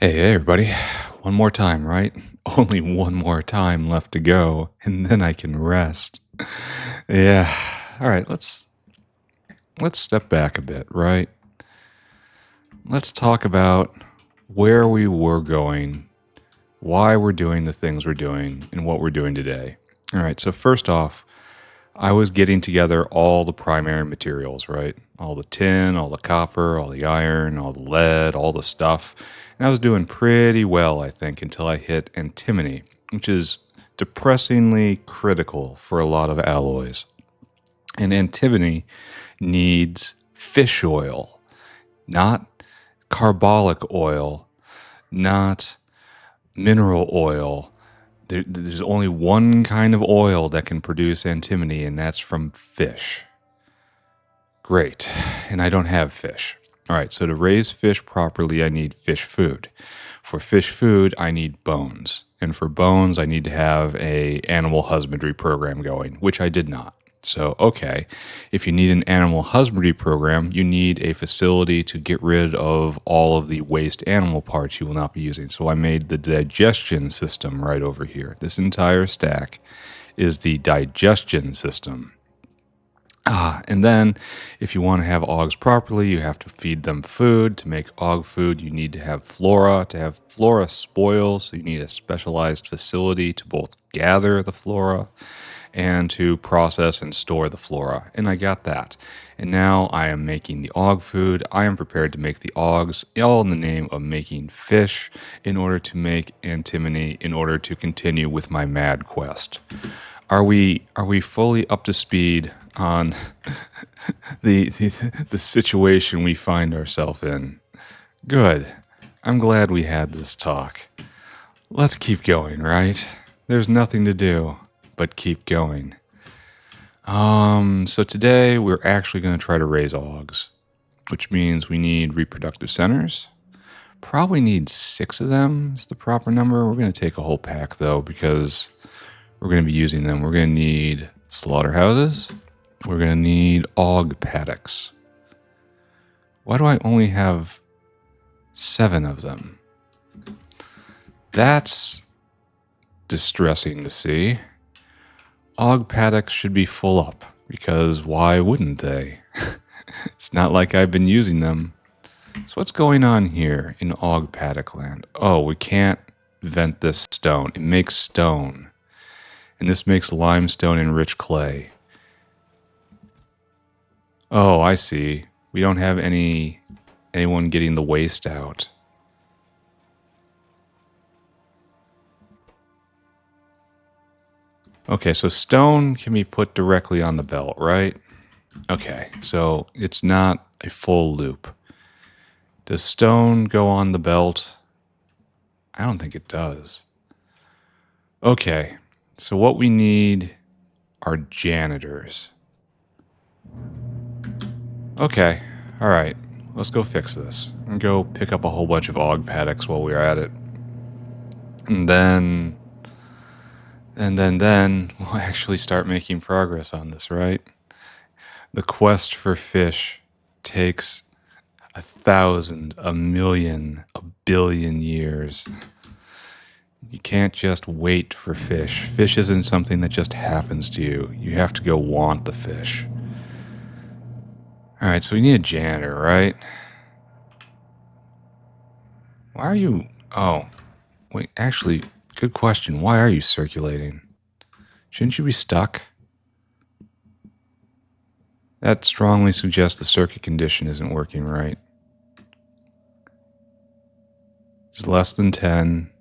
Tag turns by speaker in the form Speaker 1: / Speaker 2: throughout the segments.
Speaker 1: Hey, everybody. One more time, right? Only one more time left to go, and then I can rest. Yeah. All right, let's step back a bit, right? Let's talk about where we were going, why we're doing the things we're doing, and what we're doing today. All right, so first off, I was getting together all the primary materials, right? All the tin, all the copper, all the iron, all the lead, all the stuff. And I was doing pretty well, I think, until I hit antimony, which is depressingly critical for a lot of alloys. And antimony needs fish oil, not carbolic oil, not mineral oil. There's only one kind of oil that can produce antimony, and that's from fish. Great. And I don't have fish. All right, so to raise fish properly, I need fish food. For fish food, I need bones. And for bones, I need to have a animal husbandry program going, which I did not. So, okay, if you need an animal husbandry program, you need a facility to get rid of all of the waste animal parts you will not be using. So I made the digestion system right over here. This entire stack is the digestion system. And then if you want to have Augs properly, you have to feed them food. To make Aug food, you need to have flora. To have flora spoil, so you need a specialized facility to both gather the flora and to process and store the flora. And I got that. And now I am making the Aug food. I am prepared to make the Augs, all in the name of making fish, in order to make antimony, in order to continue with my mad quest. Are we fully up to speed on the situation we find ourselves in? Good. I'm glad we had this talk. Let's keep going, right? There's nothing to do but keep going. So today we're actually going to try to raise Augs, which means we need reproductive centers. Probably need 6 of them is the proper number. We're going to take a whole pack though, because we're going to be using them. We're going to need slaughterhouses. We're going to need Aug paddocks. Why do I only have 7 of them? That's distressing to see. Aug paddocks should be full up, because why wouldn't they? It's not like I've been using them. So what's going on here in Aug paddock land? Oh, we can't vent this stone. It makes stone. And this makes limestone and rich clay. Oh, I see. We don't have anyone getting the waste out. Okay, so stone can be put directly on the belt, right? Okay, so it's not a full loop. Does stone go on the belt? I don't think it does. Okay, so what we need are janitors. Okay, all right. Let's go fix this. And go pick up a whole bunch of Aug paddocks while we're at it. And then we'll actually start making progress on this, right? The quest for fish takes 1,000, a million, a billion years. You can't just wait for fish. Fish isn't something that just happens to you. You have to go want the fish. Alright, so we need a janitor, right? Why are you... Oh, wait, actually, good question. Why are you circulating? Shouldn't you be stuck? That strongly suggests the circuit condition isn't working right. It's less than 10.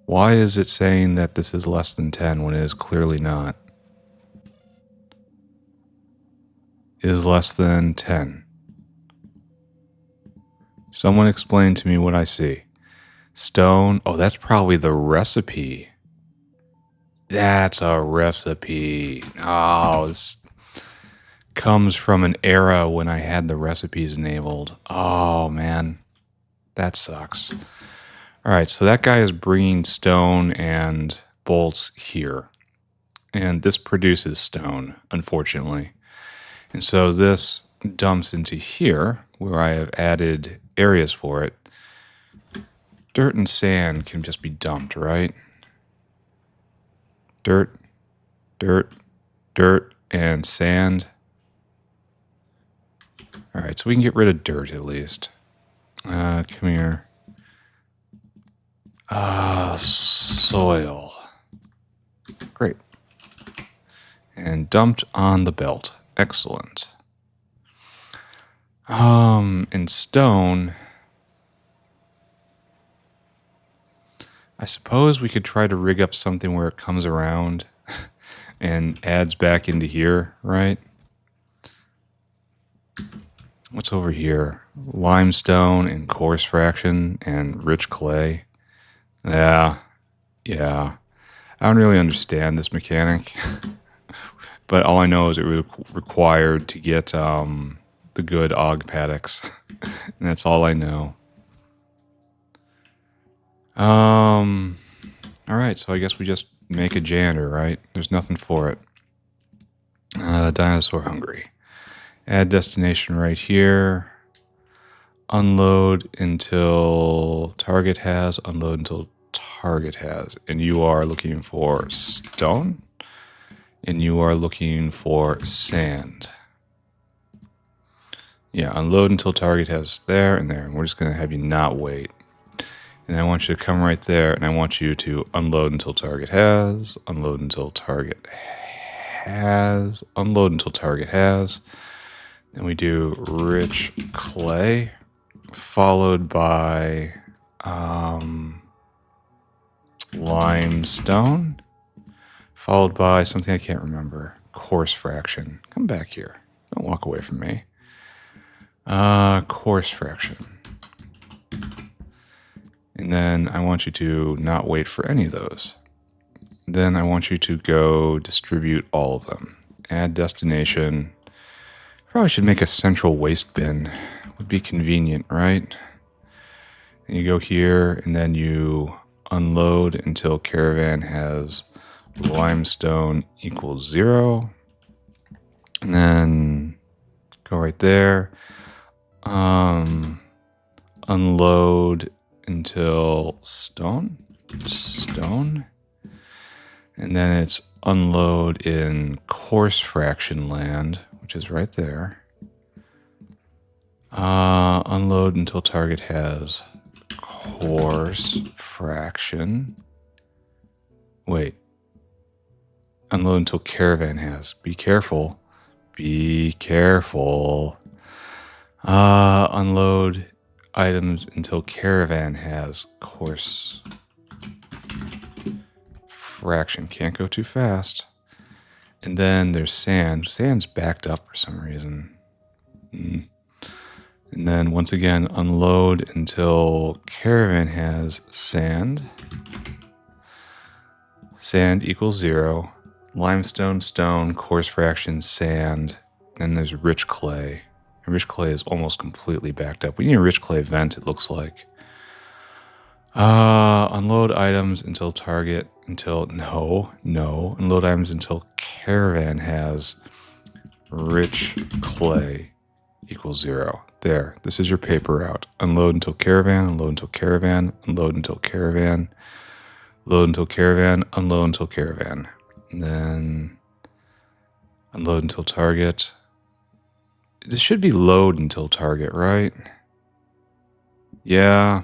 Speaker 1: Why is it saying that this is less than 10 when it is clearly not? It is less than 10. Someone explain to me what I see. Stone. Oh, that's probably the recipe. That's a recipe. Oh, this comes from an era when I had the recipes enabled. Oh, man. That sucks. All right, so that guy is bringing stone and bolts here. And this produces stone, unfortunately. And so this dumps into here, where I have added areas for it. Dirt and sand can just be dumped, right? Dirt, dirt, dirt, and sand. All right, so we can get rid of dirt at least. Come here. Soil. Great. And dumped on the belt. Excellent. And stone. I suppose we could try to rig up something where it comes around and adds back into here, right? What's over here? Limestone and coarse fraction and rich clay. Yeah. I don't really understand this mechanic, but all I know is it was required to get the good Auog paddocks, and that's all I know. All right, so I guess we just make a janitor, right? There's nothing for it. Dinosaur hungry. Add destination right here. Unload until target has. Unload until target has. And you are looking for stone. And you are looking for sand. Yeah, unload until target has there and there. And we're just going to have you not wait. And I want you to come right there. And I want you to unload until target has. Unload until target has. Unload until target has. Then we do rich clay, followed by limestone, followed by something I can't remember, coarse fraction. Come back here. Don't walk away from me. Coarse fraction. And then I want you to not wait for any of those. Then I want you to go distribute all of them. Add destination. Probably should make a central waste bin. Would be convenient, right? And you go here and then you unload until caravan has limestone equals 0. And then go right there. Unload until stone. And then it's unload in coarse fraction land, which is right there. Unload until target has coarse fraction. Wait. Unload until caravan has. Be careful. Unload items until caravan has coarse fraction. Can't go too fast. And then there's sand. Sand's backed up for some reason. And then once again, unload until caravan has sand. Sand equals 0. Limestone, stone, coarse fraction, sand. Then there's rich clay. And rich clay is almost completely backed up. We need a rich clay vent, it looks like. Unload items until target, no. Unload items until caravan has rich clay equals 0. There, this is your paper route. Unload until caravan, unload until caravan, unload until caravan, load until caravan, unload until caravan. And then unload until target. This should be load until target, right? Yeah,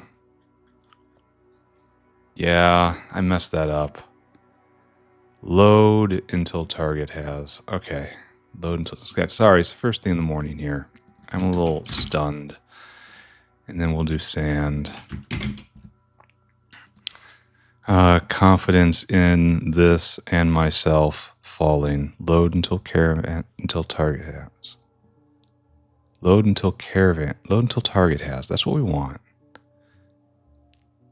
Speaker 1: I messed that up. Load until target has. Okay. Load until... Sorry, it's the first thing in the morning here. I'm a little stunned. And then we'll do sand. Confidence in this and myself falling. Load until caravan until target has. Load until target has. That's what we want.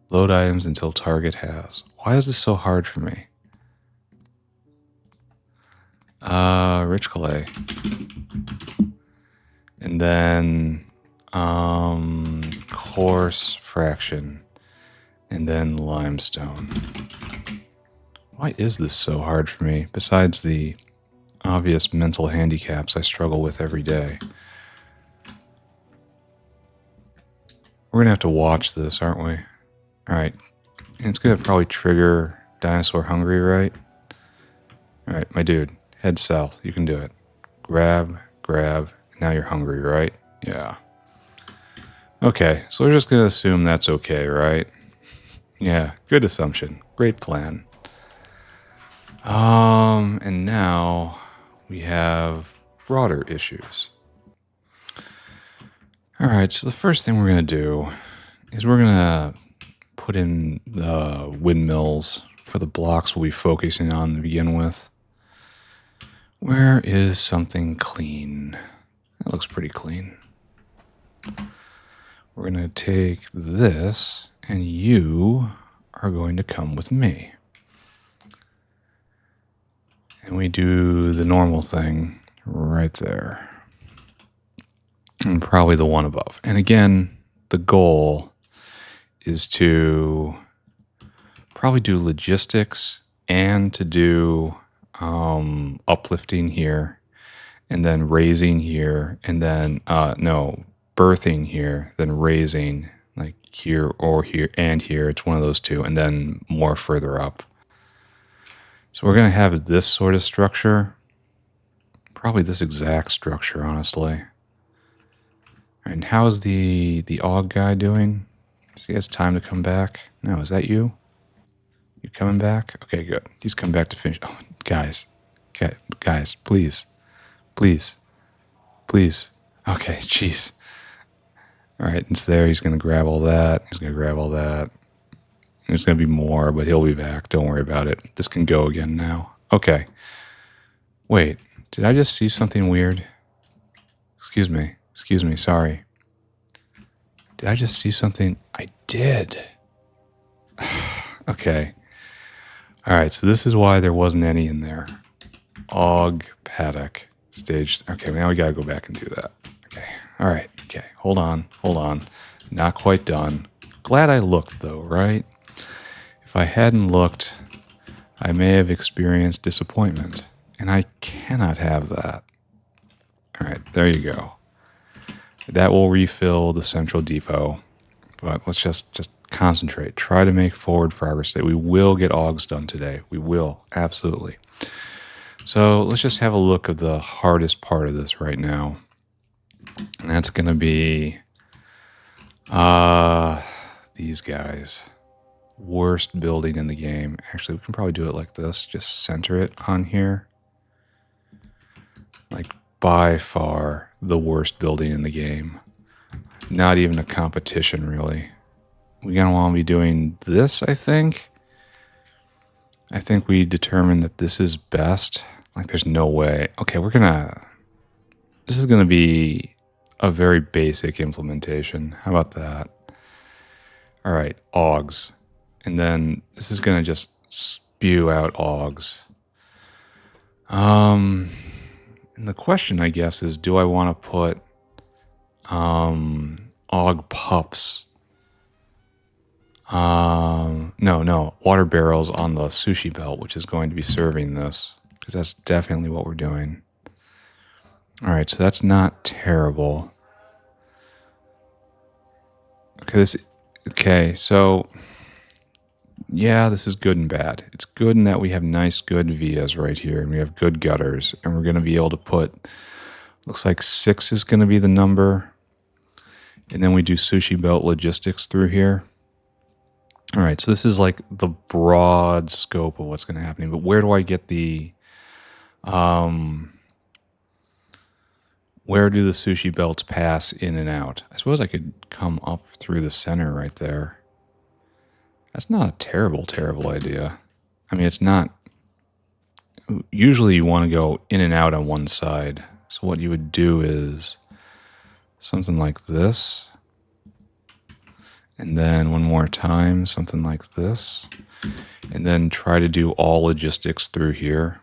Speaker 1: Load items until target has. Why is this so hard for me? Rich clay. And then coarse fraction. And then limestone. Why is this so hard for me? Besides the obvious mental handicaps I struggle with every day. We're going to have to watch this, aren't we? All right. And it's going to probably trigger dinosaur hungry, right? All right, my dude, head south. You can do it. Grab. Now you're hungry, right? Yeah. Okay, so we're just going to assume that's okay, right? Yeah, good assumption. Great plan. And now we have broader issues. All right, so the first thing we're going to do is we're going to put in the windmills for the blocks we'll be focusing on to begin with. Where is something clean? That looks pretty clean. We're going to take this, and you are going to come with me. And we do the normal thing right there. And probably the one above. And again, the goal is to probably do logistics and to do uplifting here, and then raising here, and then, birthing here, then raising, like here or here and here. It's one of those two, and then more further up. So we're going to have this sort of structure, probably this exact structure, honestly. And how's the Auog guy doing? Does he has time to come back? No, is that you? You coming back? Okay, good. He's come back to finish. Oh, guys, please. Okay, jeez. All right, it's there. He's going to grab all that. There's going to be more, but he'll be back. Don't worry about it. This can go again now. Okay. Wait, did I just see something weird? Excuse me, sorry. Did I just see something? I did. Okay. All right, so this is why there wasn't any in there. Auog paddock stage. Okay, now we got to go back and do that. Okay. All right. Okay. Hold on. Not quite done. Glad I looked, though, right? If I hadn't looked, I may have experienced disappointment, and I cannot have that. All right. There you go. That will refill the central depot, but let's just concentrate. Try to make forward progress today. We will get Auogs done today. We will. Absolutely. So let's just have a look at the hardest part of this right now. And that's going to be these guys. Worst building in the game. Actually, we can probably do it like this. Just center it on here. Like, by far the worst building in the game. Not even a competition, really. We're going to want to be doing this, I think. I think we determined that this is best. Like, there's no way. Okay, this is going to be a very basic implementation. How about that? All right, Auogs. And then this is going to just spew out Auogs. And the question, I guess, is do I want to put Auog pups? No, water barrels on the sushi belt, which is going to be serving this, because that's definitely what we're doing. All right, so that's not terrible. Okay, so yeah, this is good and bad. It's good in that we have nice, good vias right here, and we have good gutters, and we're going to be able to put, looks like 6 is going to be the number, and then we do sushi belt logistics through here. All right, so this is like the broad scope of what's going to happen, but where do I get the, where do the sushi belts pass in and out? I suppose I could come up through the center right there. That's not a terrible idea. I mean, it's not. Usually you want to go in and out on one side. So what you would do is something like this. And then one more time, something like this. And then try to do all logistics through here.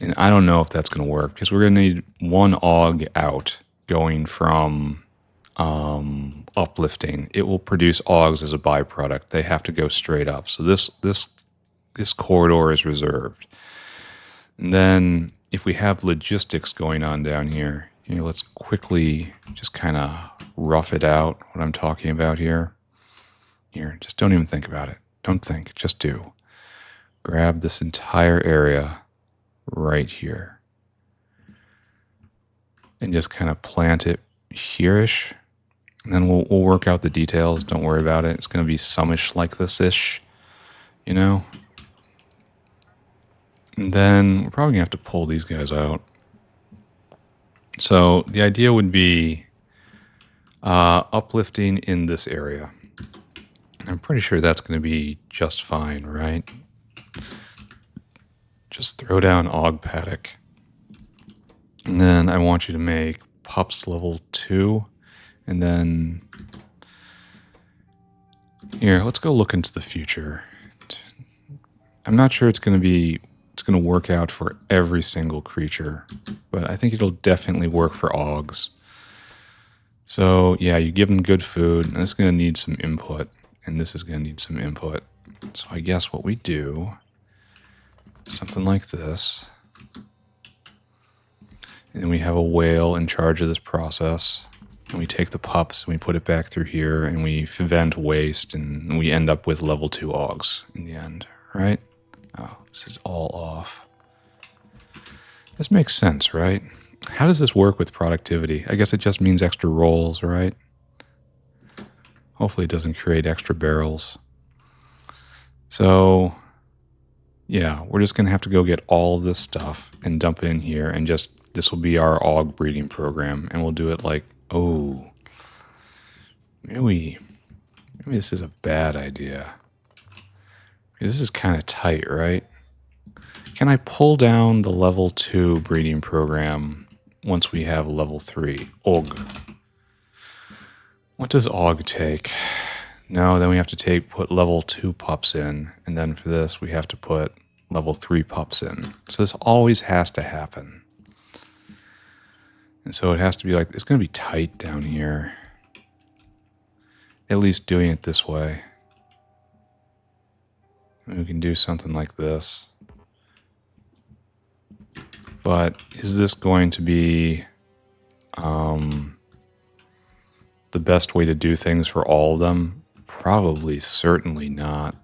Speaker 1: And I don't know if that's going to work, because we're going to need one Auog out going from uplifting. It will produce Auogs as a byproduct. They have to go straight up. So this corridor is reserved. And then if we have logistics going on down here, let's quickly just kind of rough it out, what I'm talking about here. Here, just don't even think about it. Don't think, just do. Grab this entire area right here and just kind of plant it here-ish. And then we'll work out the details. Don't worry about it. It's going to be some-ish like this-ish, you know? And then we're probably going to have to pull these guys out. So the idea would be uplifting in this area. I'm pretty sure that's going to be just fine, right? Just throw down Auog paddock. And then I want you to make pups level 2. And then here, let's go look into the future. I'm not sure it's going to work out for every single creature, but I think it'll definitely work for Auogs. So yeah, you give them good food, and it's going to need some input, and this is going to need some input. So I guess what we do, something like this, and then we have a whale in charge of this process, and we take the pups and we put it back through here, and we prevent waste, and we end up with level 2 Auogs in the end, right? Oh, this is all off. This makes sense, right? How does this work with productivity? I guess it just means extra rolls, right? Hopefully it doesn't create extra barrels. So, yeah, we're just going to have to go get all of this stuff and dump it in here, and just, this will be our Auog breeding program, and we'll do it like, oh, maybe this is a bad idea. This is kind of tight, right? Can I pull down the level 2 breeding program once we have level 3? Auog. What does Auog take? No, then we have to put level 2 pups in, and then for this we have to put level 3 pups in. So this always has to happen. And so it has to be like, it's going to be tight down here. At least doing it this way. We can do something like this. But is this going to be the best way to do things for all of them? Probably, certainly not.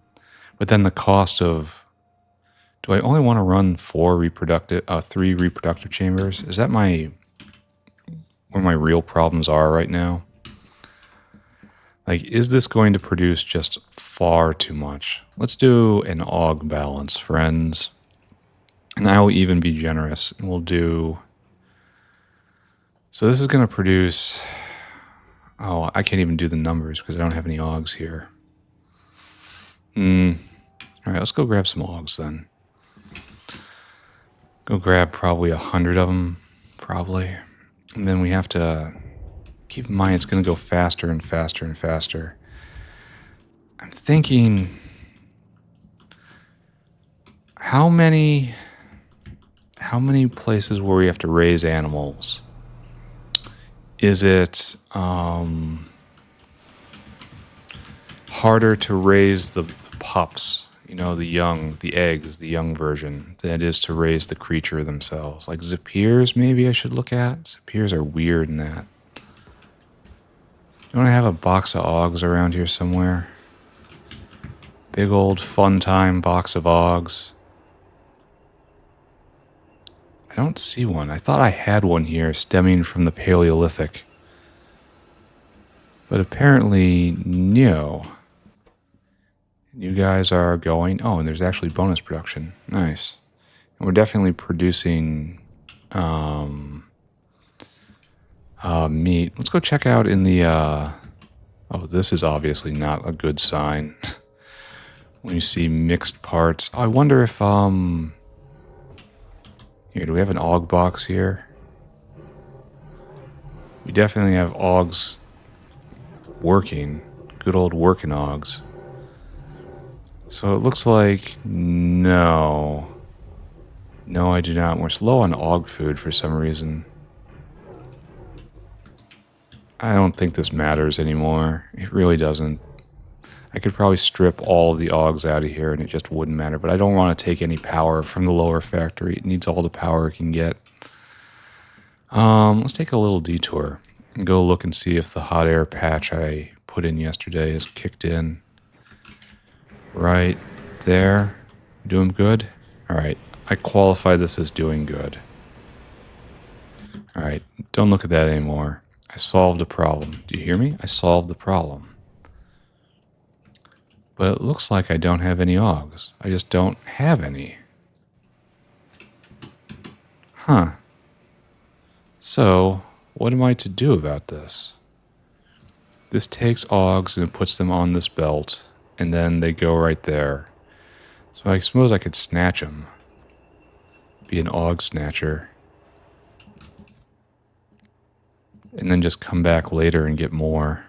Speaker 1: But then the cost of, do I only want to run 3 reproductive chambers? Is that where my real problems are right now? Like, is this going to produce just far too much? Let's do an Auog balance, friends. And I will even be generous. And we'll do... So this is going to produce... Oh, I can't even do the numbers because I don't have any Augs here. All right, let's go grab some Augs then. Go grab probably 100 of them, probably. And then we have to... Keep in mind, it's going to go faster and faster and faster. I'm thinking, how many places where we have to raise animals? Is it harder to raise the pups, the eggs, the young version, than it is to raise the creature themselves? Like Zapirs, maybe I should look at? Zapirs are weird in that. Don't I have a box of Augs around here somewhere? Big old fun time box of Augs. I don't see one. I thought I had one here stemming from the Paleolithic. But apparently, no. You guys are going... Oh, and there's actually bonus production. Nice. And we're definitely producing meat. Let's go check out in the... Oh, this is obviously not a good sign. When you see mixed parts. Oh, I wonder if... Here, do we have an Auog box here? We definitely have Augs working. Good old working Augs. So it looks like... No. No, I do not. We're slow on Auog food for some reason. I don't think this matters anymore. It really doesn't. I could probably strip all of the Augs out of here and it just wouldn't matter. But I don't want to take any power from the lower factory. It needs all the power it can get. Let's take a little detour and go look and see if the hot air patch I put in yesterday is kicked in. right there. Doing good? All right. I qualify this as doing good. All right. Don't look at that anymore. I solved a problem. Do you hear me? I solved the problem. But it looks like I don't have any Auogs. I just don't have any. Huh. So, what am I to do about this? This takes Auogs and puts them on this belt, and then they go right there. So I suppose I could snatch them. Be an Auog snatcher. And then just come back later and get more.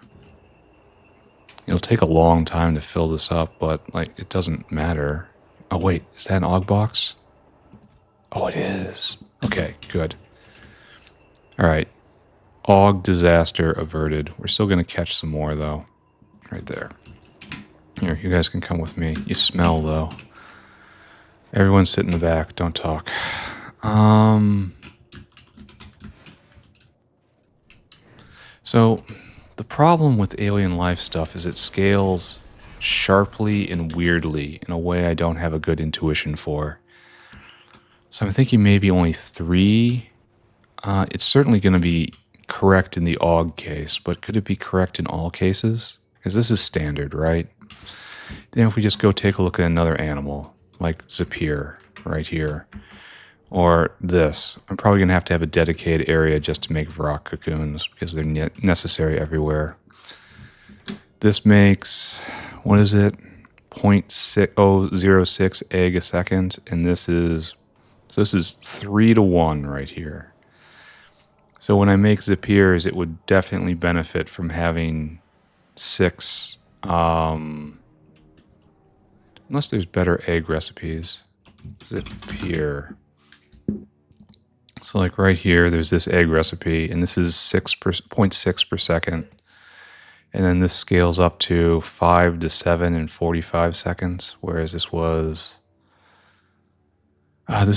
Speaker 1: It'll take a long time to fill this up, but, like, it doesn't matter. Oh, wait, is that an Auog box? Oh, it is. Okay, good. All right. Auog disaster averted. We're still going to catch some more, though. Right there. Here, you guys can come with me. You smell, though. Everyone sit in the back. Don't talk. So, the problem with alien life stuff is it scales sharply and weirdly in a way I don't have a good intuition for. So I'm thinking maybe only 3. It's certainly going to be correct in the Auog case, but could it be correct in all cases? Because this is standard, right? Then if we just go take a look at another animal, like Zapir, right here, or this, I'm probably going to have a dedicated area just to make Varrock cocoons because they're necessary everywhere. This makes, what is it? 0.06 egg a second, and this is 3 to 1 right here. So when I make Zapirs, it would definitely benefit from having 6, unless there's better egg recipes. Zapir. So like right here, there's this egg recipe, and this is 0.6 per second. And then this scales up to 5 to 7 in 45 seconds, whereas this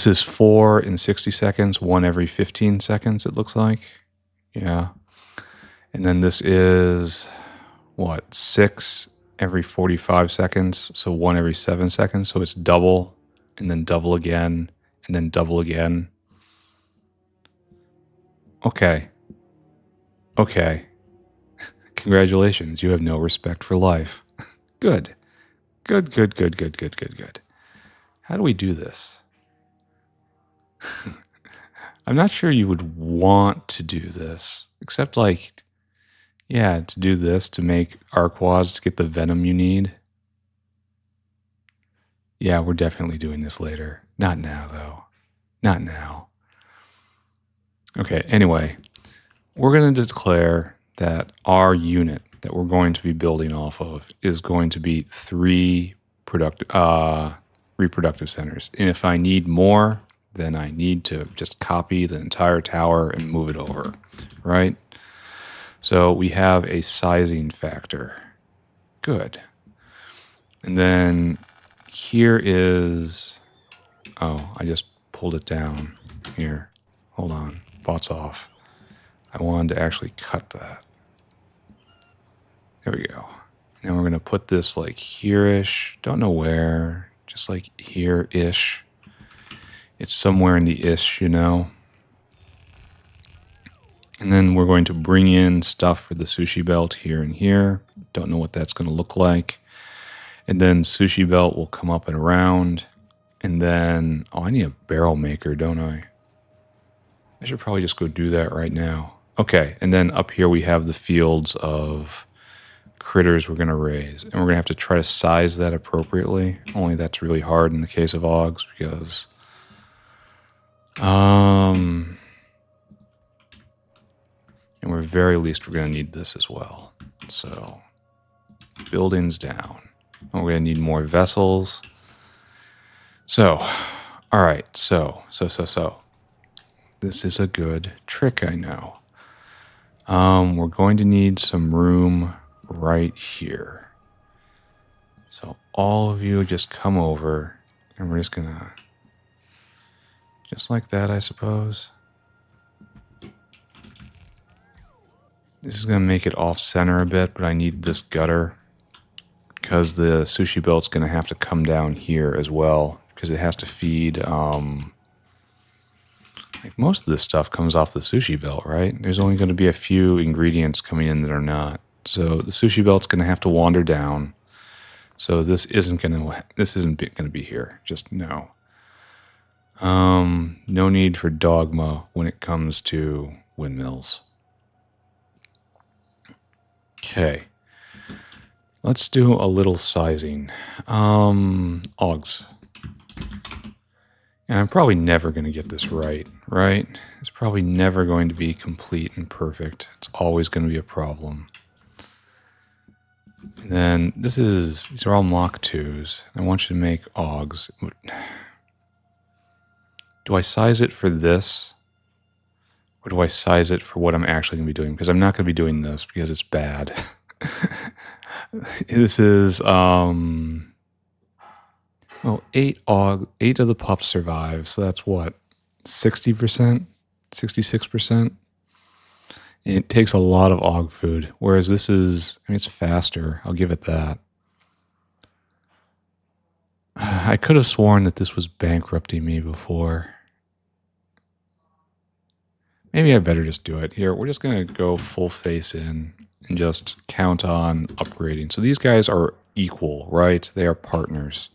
Speaker 1: is 4 in 60 seconds, 1 every 15 seconds, it looks like. Yeah. And then this is, 6 every 45 seconds, so 1 every 7 seconds. So it's double, and then double again, and then double again. Okay. Congratulations, you have no respect for life. Good. How do we do this? I'm not sure you would want to do this, except to do this to make Arquads to get the venom you need. Yeah, we're definitely doing this later. Not now, though. Not now. Okay, anyway, we're going to declare that our unit that we're going to be building off of is going to be 3 reproductive centers. And if I need more, then I need to just copy the entire tower and move it over, right? So we have a sizing factor. Good. And then here is, I just pulled it down here. Hold on, bot's off. I wanted to actually cut that. There we go. And then we're going to put this like here-ish. Don't know where. Just like here-ish. It's somewhere in the ish, And then we're going to bring in stuff for the sushi belt here and here. Don't know what that's going to look like. And then sushi belt will come up and around. And then, I need a barrel maker, don't I? I should probably just go do that right now. Okay, and then up here we have the fields of critters we're going to raise. And we're going to have to try to size that appropriately. Only that's really hard in the case of Auogs because... and we're very least we're going to need this as well. So, buildings down. And we're going to need more vessels. So, all right. So. This is a good trick, I know. We're going to need some room right here. So all of you just come over, and we're just going to, just like that, I suppose. This is going to make it off center a bit, but I need this gutter because the sushi belt's going to have to come down here as well, because it has to feed, like most of this stuff comes off the sushi belt, right? There's only going to be a few ingredients coming in that are not. So the sushi belt's going to have to wander down. So this isn't going to be here. Just no. No need for dogma when it comes to windmills. Okay. Let's do a little sizing. Augs. And I'm probably never going to get this right? It's probably never going to be complete and perfect. It's always going to be a problem. And then these are all Mach 2s. I want you to make Augs. Do I size it for this? Or do I size it for what I'm actually going to be doing? Because I'm not going to be doing this because it's bad. This is, well, 8 of the puffs survive, so that's what, 60%? 66%? And it takes a lot of Auog food, whereas this is, I mean, it's faster, I'll give it that. I could have sworn that this was bankrupting me before. Maybe I better just do it. Here, we're just going to go full face in and just count on upgrading. So these guys are equal, right? They are partners.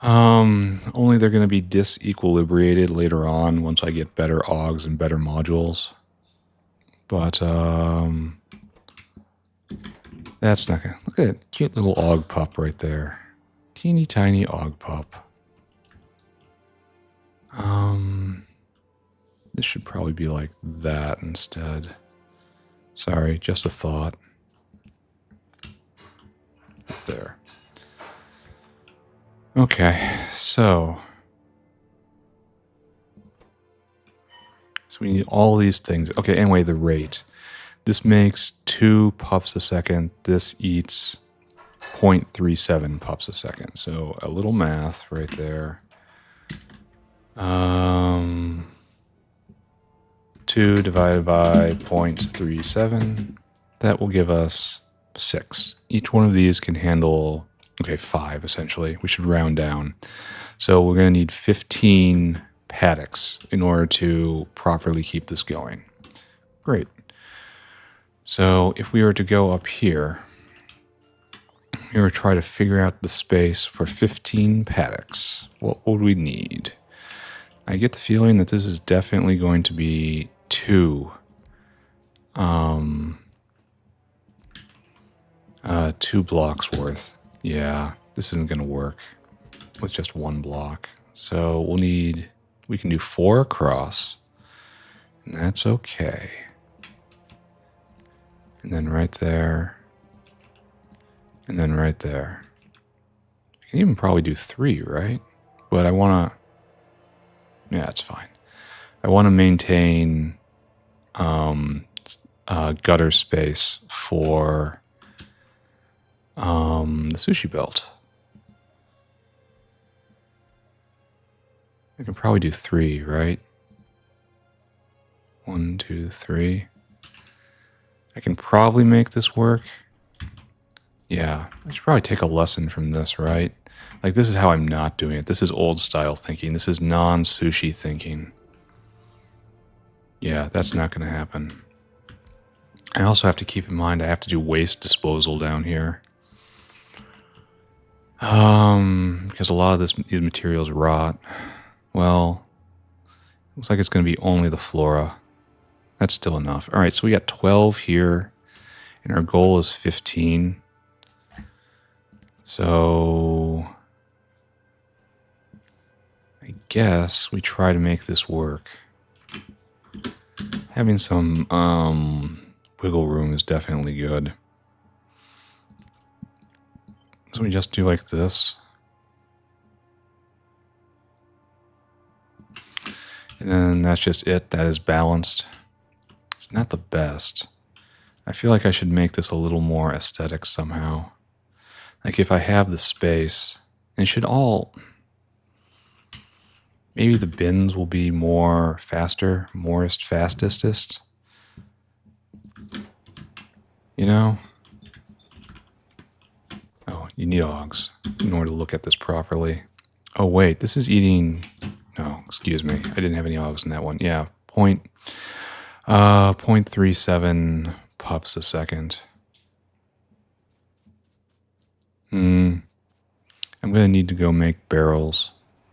Speaker 1: Only they're going to be disequilibrated later on once I get better Augs and better modules. But, that's not going to... Look at that cute little Aug pup right there. Teeny tiny Aug pup. This should probably be like that instead. Sorry, just a thought. There. Okay, so we need all these things. Okay, anyway, the rate. This makes 2 puffs a second. This eats 0.37 puffs a second. So a little math right there. 2 divided by 0.37. That will give us 6. Each one of these can handle, okay, 5 essentially. We should round down. So we're going to need 15 paddocks in order to properly keep this going. Great. So if we were to go up here, we were to try to figure out the space for 15 paddocks. What would we need? I get the feeling that this is definitely going to be 2 blocks worth. Yeah, this isn't going to work with just 1 block. So we can do 4 across, and that's okay. And then right there, and then right there. I can even probably do 3, right? But I want to, yeah, it's fine. I want to maintain gutter space for the sushi belt. I can probably do 3, right? 1, 2, 3. I can probably make this work. Yeah, I should probably take a lesson from this, right? Like, this is how I'm not doing it. This is old style thinking. This is non-sushi thinking. Yeah, that's not going to happen. I also have to keep in mind I have to do waste disposal down here. Because a lot of these materials rot. Well, looks like it's going to be only the flora. That's still enough. All right, so we got 12 here, and our goal is 15. So I guess we try to make this work. Having some wiggle room is definitely good. So we just do like this. And then that's just it. That is balanced. It's not the best. I feel like I should make this a little more aesthetic somehow. Like if I have the space, it should all... Maybe the bins will be more faster, fastestest. You know? you need Auogs in order to look at this properly. Oh, wait, this is eating... No, excuse me. I didn't have any Auogs in that one. Yeah, 0.37 puffs a second. I'm going to need to go make barrels.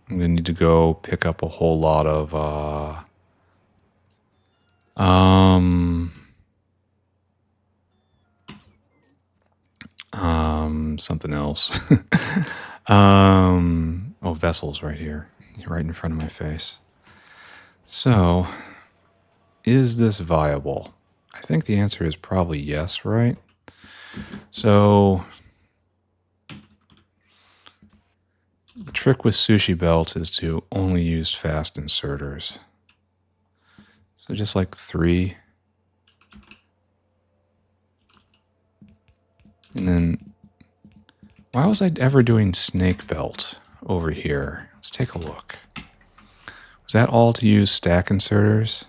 Speaker 1: I'm going to need to go pick up a whole lot of... something else. Oh, vessels right here, right in front of my face. So, is this viable? I think the answer is probably yes, right? So, the trick with sushi belts is to only use fast inserters. So just like 3. And then, why was I ever doing snake belt over here? Let's take a look. Was that all to use stack inserters?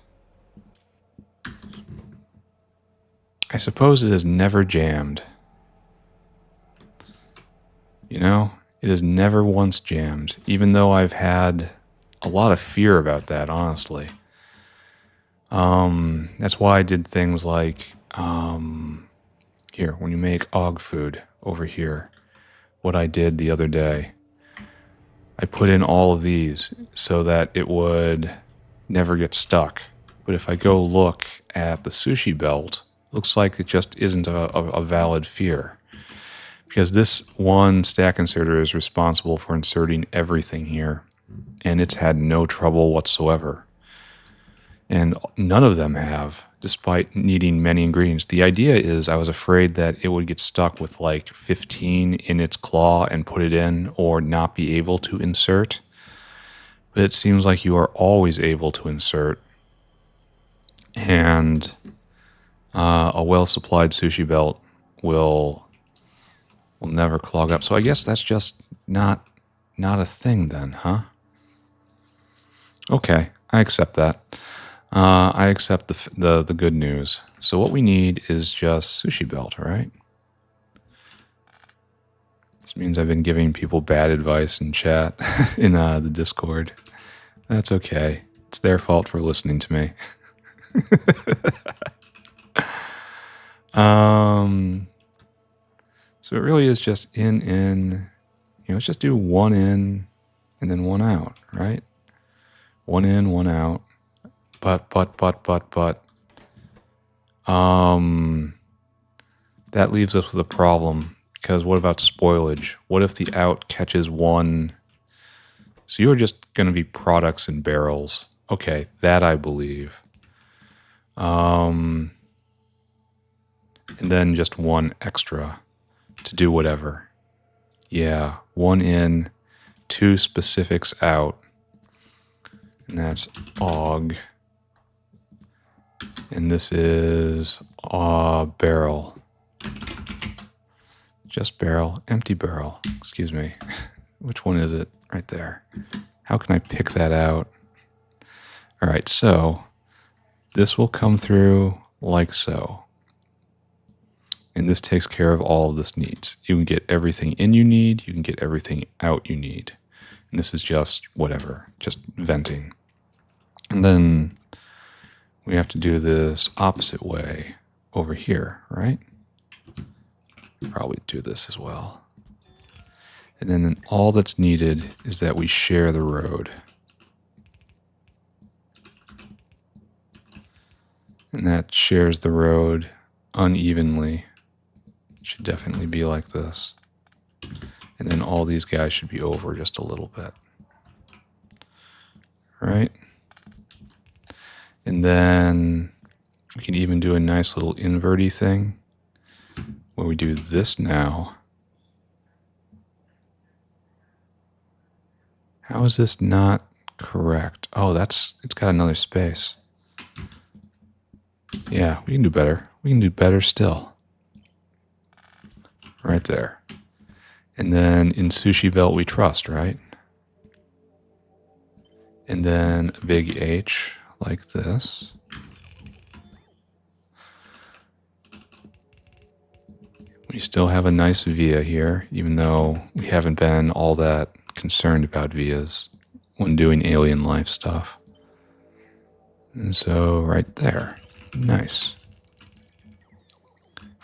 Speaker 1: I suppose it is never jammed. You know, it is never once jammed, even though I've had a lot of fear about that, honestly. That's why I did things like, here, when you make Auog food over here, what I did the other day, I put in all of these so that it would never get stuck. But if I go look at the sushi belt, it looks like it just isn't a valid fear. Because this one stack inserter is responsible for inserting everything here, and it's had no trouble whatsoever. And none of them have, despite needing many ingredients. The idea is I was afraid that it would get stuck with like 15 in its claw and put it in, or not be able to insert. But it seems like you are always able to insert. And a well-supplied sushi belt will never clog up. So I guess that's just not a thing then, huh? Okay, I accept that. I accept the good news. So what we need is just sushi belt, right? This means I've been giving people bad advice in chat in the Discord. That's okay. It's their fault for listening to me. So it really is just in. Let's just do 1 in and then 1 out, right? 1 in, 1 out. But. That leaves us with a problem, because what about spoilage? What if the out catches 1? So you're just going to be products and barrels. Okay, that I believe. And then just 1 extra to do whatever. Yeah, 1 in, 2 specifics out. And that's Auog. And this is barrel. Just barrel, empty barrel. Excuse me. Which one is it? Right there. How can I pick that out? All right, so this will come through like so. And this takes care of all of this needs. You can get everything in you need. You can get everything out you need. And this is just whatever, just venting. And then we have to do this opposite way over here, right? Probably do this as well. And then all that's needed is that we share the road. And that shares the road unevenly. It should definitely be like this. And then all these guys should be over just a little bit. Right? And then we can even do a nice little inverty thing where we do this now. How is this not correct? Oh, it's got another space. Yeah, we can do better. We can do better still. Right there. And then in sushi belt we trust, right? And then a big H like this. We still have a nice via here, even though we haven't been all that concerned about vias when doing alien life stuff. And so right there, nice.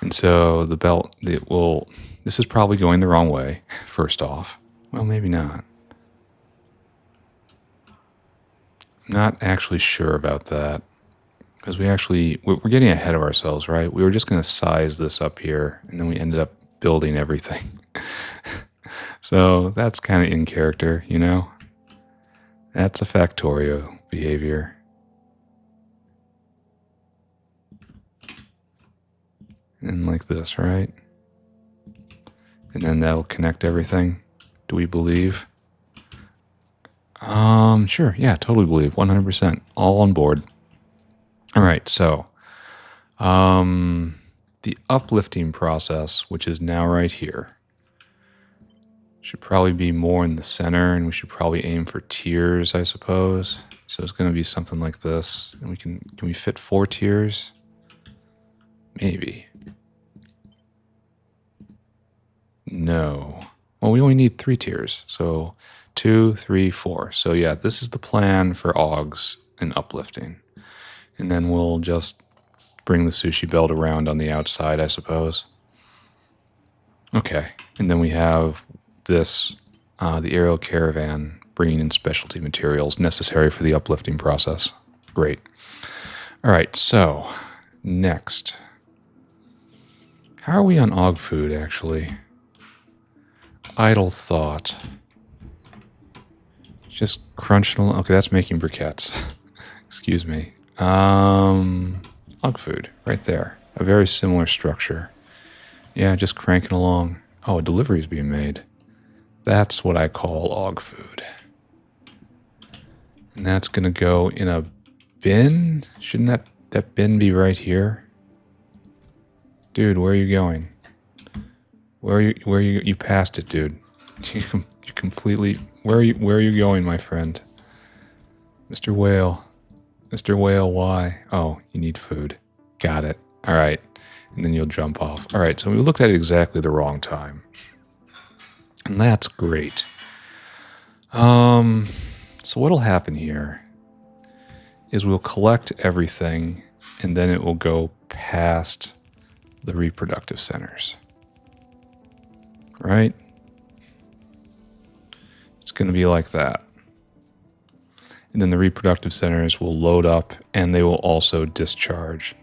Speaker 1: And so the belt, this is probably going the wrong way, first off. Well, maybe not. I'm not actually sure about that. Because we're getting ahead of ourselves, right? We were just going to size this up here, and then we ended up building everything. So that's kind of in character, you know? That's a Factorio behavior. And like this, right? And then that'll connect everything. Do we believe? Sure. Yeah, totally believe. 100%. All on board. All right, so the uplifting process, which is now right here, should probably be more in the center, and we should probably aim for tiers, I suppose. So it's going to be something like this. And can we fit 4 tiers? Maybe. No. Well, we only need 3 tiers. So 2, 3, 4. So yeah, this is the plan for Auogs and uplifting. And then we'll just bring the sushi belt around on the outside, I suppose. Okay. And then we have this, the aerial caravan, bringing in specialty materials necessary for the uplifting process. Great. All right, so next. How are we on Auog food, actually? Idle thought. Just crunching along. Okay, that's making briquettes. Excuse me. Auog food, right there. A very similar structure. Yeah, just cranking along. Oh, a delivery is being made. That's what I call Auog food. And that's going to go in a bin? Shouldn't that bin be right here? Dude, where are you going? Where are you passed it, dude. You completely, where are you going, my friend? Mr. Whale. Mr. Whale, why? Oh, you need food. Got it. All right. And then you'll jump off. All right, so we looked at it exactly the wrong time. And that's great. So what'll happen here is we'll collect everything, and then it will go past the reproductive centers. Right? It's going to be like that. And then the reproductive centers will load up, and they will also discharge.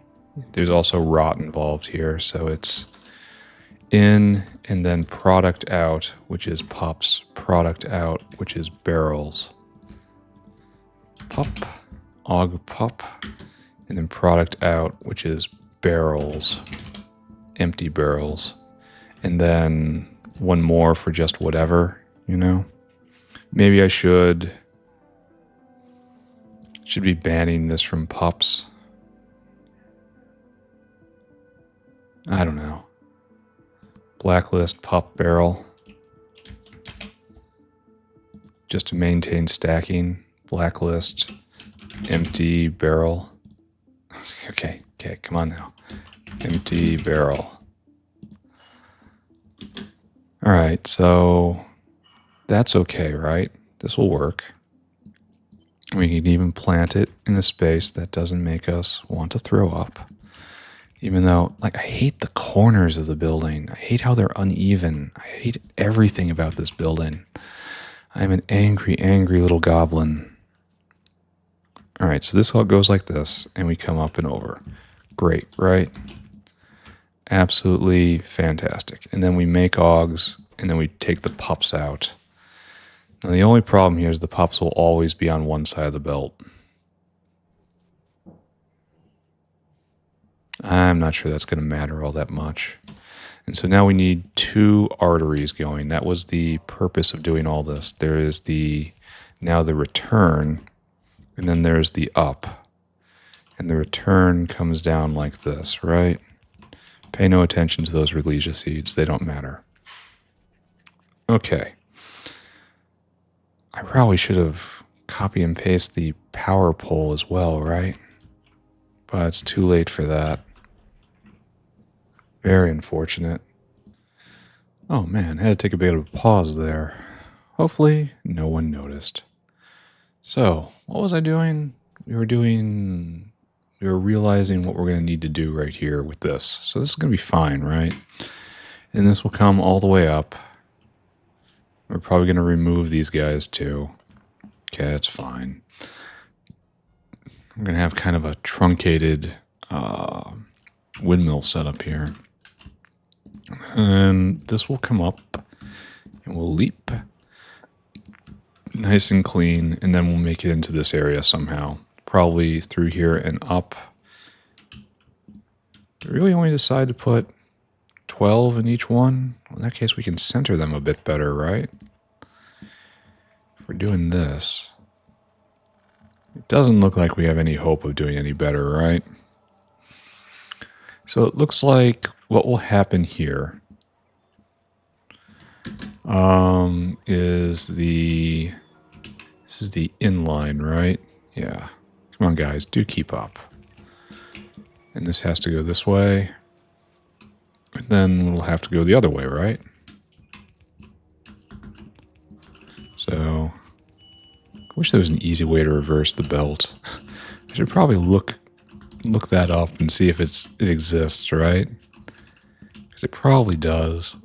Speaker 1: There's also rot involved here, so it's in and then product out, which is pups, product out, which is barrels. Pup, Auog pup, and then product out, which is barrels, empty barrels. And then one more for just whatever, you know? Maybe I should be banning this from pups. I don't know. Blacklist pup barrel. Just to maintain stacking. Blacklist empty barrel. Okay, come on now. Empty barrel. All right, so that's okay, right? This will work. We can even plant it in a space that doesn't make us want to throw up. Even though, like, I hate the corners of the building. I hate how they're uneven. I hate everything about this building. I'm an angry, angry little goblin. All right, so this all goes like this, and we come up and over. Great, right? Absolutely fantastic. And then we make Auogs, and then we take the pups out. Now, the only problem here is the pups will always be on one side of the belt. I'm not sure that's going to matter all that much. And so now we need 2 arteries going. That was the purpose of doing all this. There is now the return, and then there's the up. And the return comes down like this, right? Pay no attention to those Relegia seeds. They don't matter. Okay. I probably should have copy and paste the power pole as well, right? But it's too late for that. Very unfortunate. Oh man, had to take a bit of a pause there. Hopefully, no one noticed. So, what was I doing? We were realizing what we're going to need to do right here with this. So this is going to be fine, right? And this will come all the way up. We're probably going to remove these guys too. Okay, that's fine. I'm going to have kind of a truncated windmill setup here. And this will come up and we'll leap nice and clean, and then we'll make it into this area somehow. Probably through here and up. Do we really only decide to put 12 in each one? Well, in that case, we can center them a bit better, right? If we're doing this. It doesn't look like we have any hope of doing any better, right? So it looks like what will happen here is this is the inline, right? Yeah. Come on, guys, do keep up. And this has to go this way. And then we'll have to go the other way, right? So, I wish there was an easy way to reverse the belt. I should probably look that up and see if it exists, right? Because it probably does.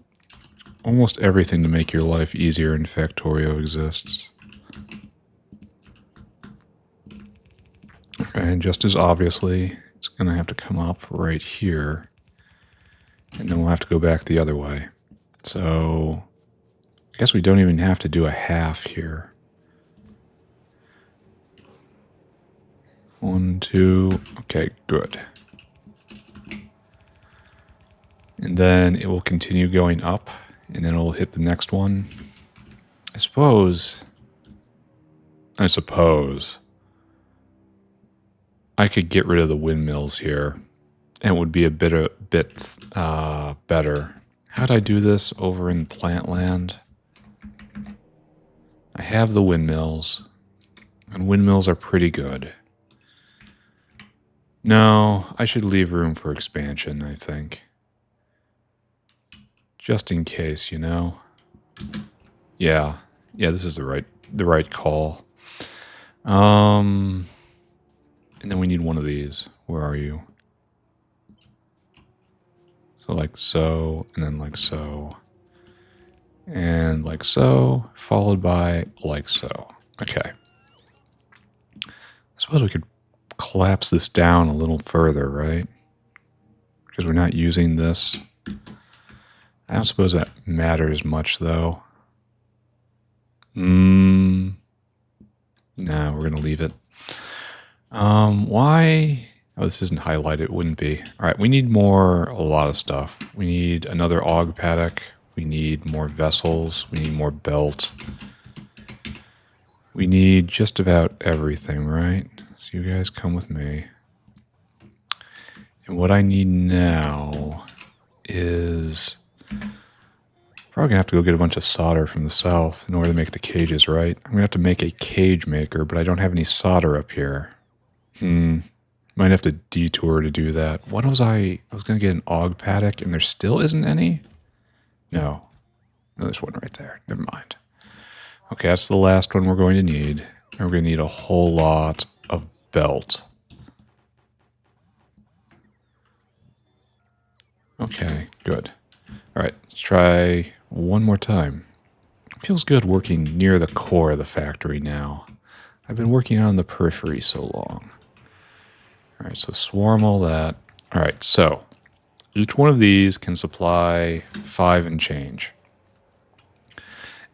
Speaker 1: Almost everything to make your life easier in Factorio exists. And just as obviously, it's going to have to come up right here. And then we'll have to go back the other way. So, I guess we don't even have to do a half here. 1, 2, okay, good. And then it will continue going up, and then it'll hit the next one. I suppose I could get rid of the windmills here, and it would be a bit better. How'd I do this over in Plantland? I have the windmills, and windmills are pretty good. No, I should leave room for expansion, I think. Just in case, you know? Yeah, this is the right call. And then we need one of these. Where are you? So like so, and then like so. And like so, followed by like so. Okay. I suppose we could collapse this down a little further, right? Because we're not using this. I don't suppose that matters much, though. No, we're going to leave it. Why? Oh, this isn't highlighted. It wouldn't be. All right, we need a lot of stuff. We need another Auog paddock. We need more vessels. We need more belt. We need just about everything, right? So you guys come with me. And what I need now is probably going to have to go get a bunch of solder from the south in order to make the cages, right? I'm going to have to make a cage maker, but I don't have any solder up here. Might have to detour to do that. What was I was going to get an Auog paddock, and there still isn't any? No, there's one right there. Never mind. Okay, that's the last one we're going to need. And we're going to need a whole lot of belt. Okay, good. All right, let's try one more time. It feels good working near the core of the factory now. I've been working on the periphery so long. All right, so swarm all that. All right, so each one of these can supply 5 and change.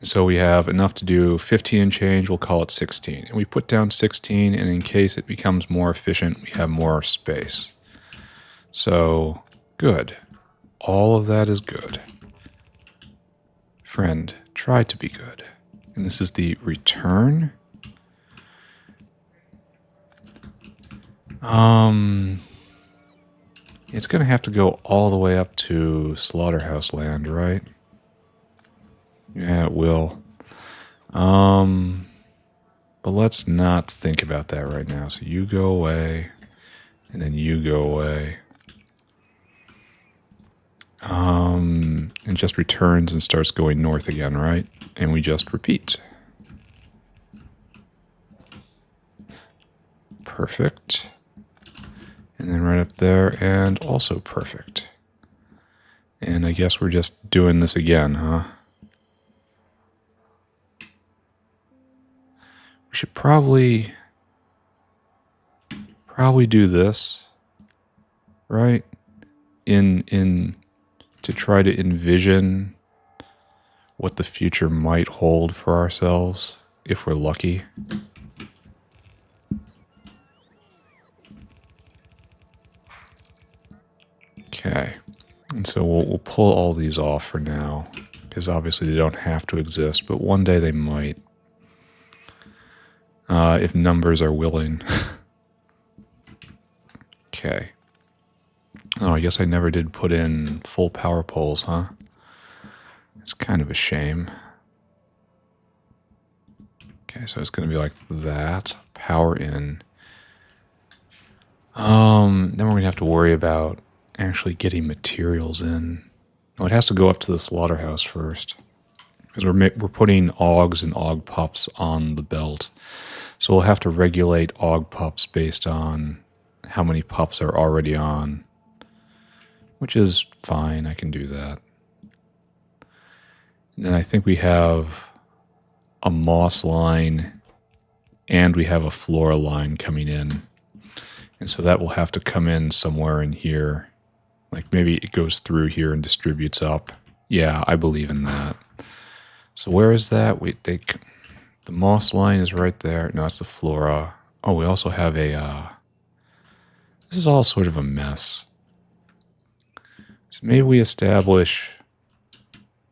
Speaker 1: And so we have enough to do 15 and change, we'll call it 16. And we put down 16, and in case it becomes more efficient, we have more space. So, good. All of that is good. Friend, try to be good. And this is the return. It's going to have to go all the way up to slaughterhouse land, right? Yeah, it will. But let's not think about that right now. So you go away, and then you go away. And just returns and starts going north again, right? And we just repeat. Perfect. And then right up there, and also perfect. And I guess we're just doing this again, huh? We should probably do this, right? In to try to envision what the future might hold for ourselves if we're lucky. Okay. And so we'll pull all these off for now, because obviously they don't have to exist, but one day they might, if numbers are willing. Okay. Oh, I guess I never did put in full power poles, huh? It's kind of a shame. Okay, so it's going to be like that. Power in. Then we're going to have to worry about actually getting materials in. Oh, it has to go up to the slaughterhouse first, because we're putting Auogs and Aug pups on the belt. So we'll have to regulate Aug pups based on how many pups are already on, which is fine. I can do that. And then I think we have a moss line and we have a flora line coming in. And so that will have to come in somewhere in here. Like maybe it goes through here and distributes up. Yeah, I believe in that. So where is that? The moss line is right there. No, it's the flora. Oh, we also have a... this is all sort of a mess. So maybe we establish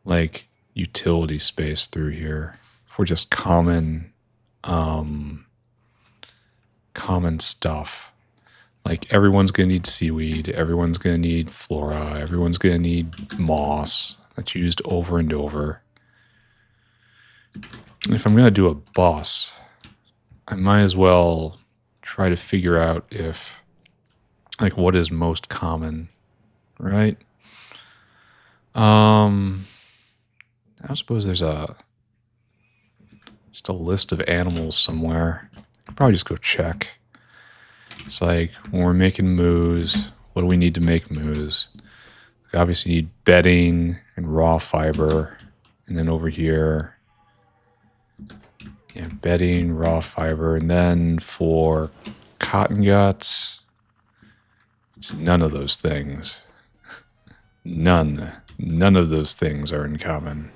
Speaker 1: like utility space through here for just common stuff. Like everyone's going to need seaweed, everyone's going to need flora, everyone's going to need moss that's used over and over. And if I'm going to do a bus, I might as well try to figure out if, like, what is most common, right? I suppose there's just a list of animals somewhere. I'll probably just go check. It's like when we're making moose, what do we need to make moose? We obviously need bedding and raw fiber. And then over here, yeah, bedding, raw fiber. And then for cotton guts, it's none of those things. None of those things are in common.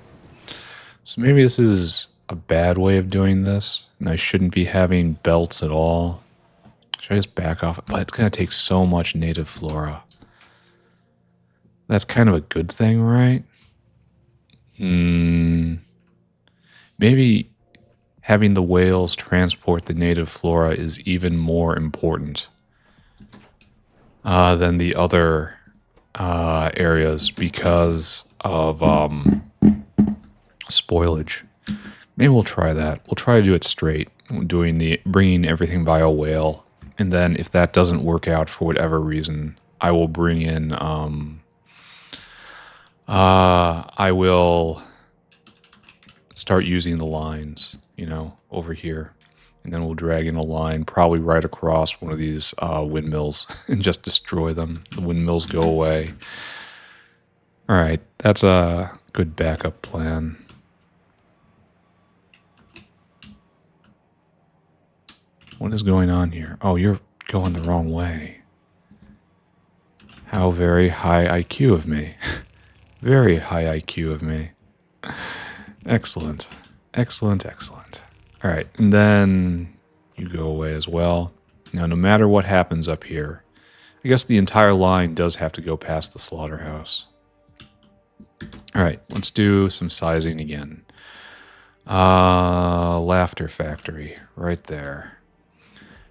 Speaker 1: So maybe this is a bad way of doing this, and I shouldn't be having belts at all. Should I just back off? But it's going to take so much native flora. That's kind of a good thing, right? Maybe having the whales transport the native flora is even more important than the other areas because of spoilage. Maybe we'll try that. We'll try to do it straight, bringing everything by a whale, and then if that doesn't work out for whatever reason, I will bring in. I will start using the lines, over here, and then we'll drag in a line, probably right across one of these windmills, and just destroy them. The windmills go away. All right, that's a good backup plan. What is going on here? Oh, you're going the wrong way. How very high IQ of me. Very high IQ of me. Excellent. Excellent, excellent. All right, and then you go away as well. Now, no matter what happens up here, I guess the entire line does have to go past the slaughterhouse. All right, let's do some sizing again. Laughter factory, right there.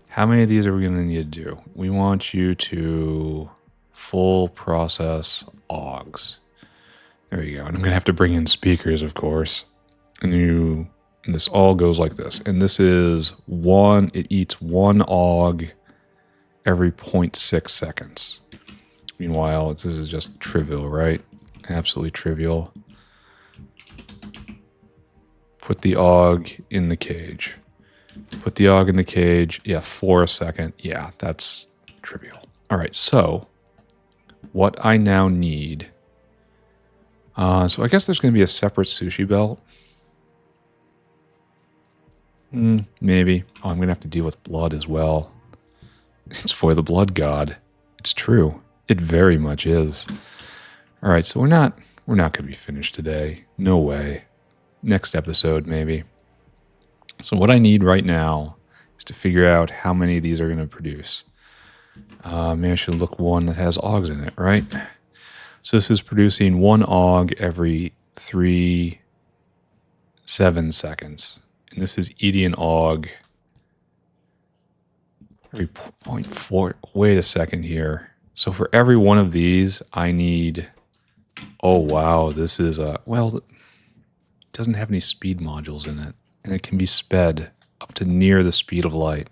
Speaker 1: How many of these are we going to need to do? We want you to full process Auogs. There you go. And I'm going to have to bring in speakers, of course. And this all goes like this. And this is it eats one Auog every 0.6 seconds. Meanwhile, this is just trivial, right? Absolutely trivial. Put the Auog in the cage. Put the Auog in the cage. Yeah, for a second. Yeah, that's trivial. All right, so what I now need... so I guess there's going to be a separate sushi belt. Maybe. Oh, I'm going to have to deal with blood as well. It's for the blood god. It's true. It very much is. All right, so we're not going to be finished today. No way. Next episode, maybe. So what I need right now is to figure out how many of these are going to produce. Maybe I should look one that has Augs in it, right? So this is producing one Auog every 7 seconds. And this is eating an Auog every 0.4. Wait a second here. So for every one of these, I need... Oh, wow. This is a... Well, it doesn't have any speed modules in it. And it can be sped up to near the speed of light.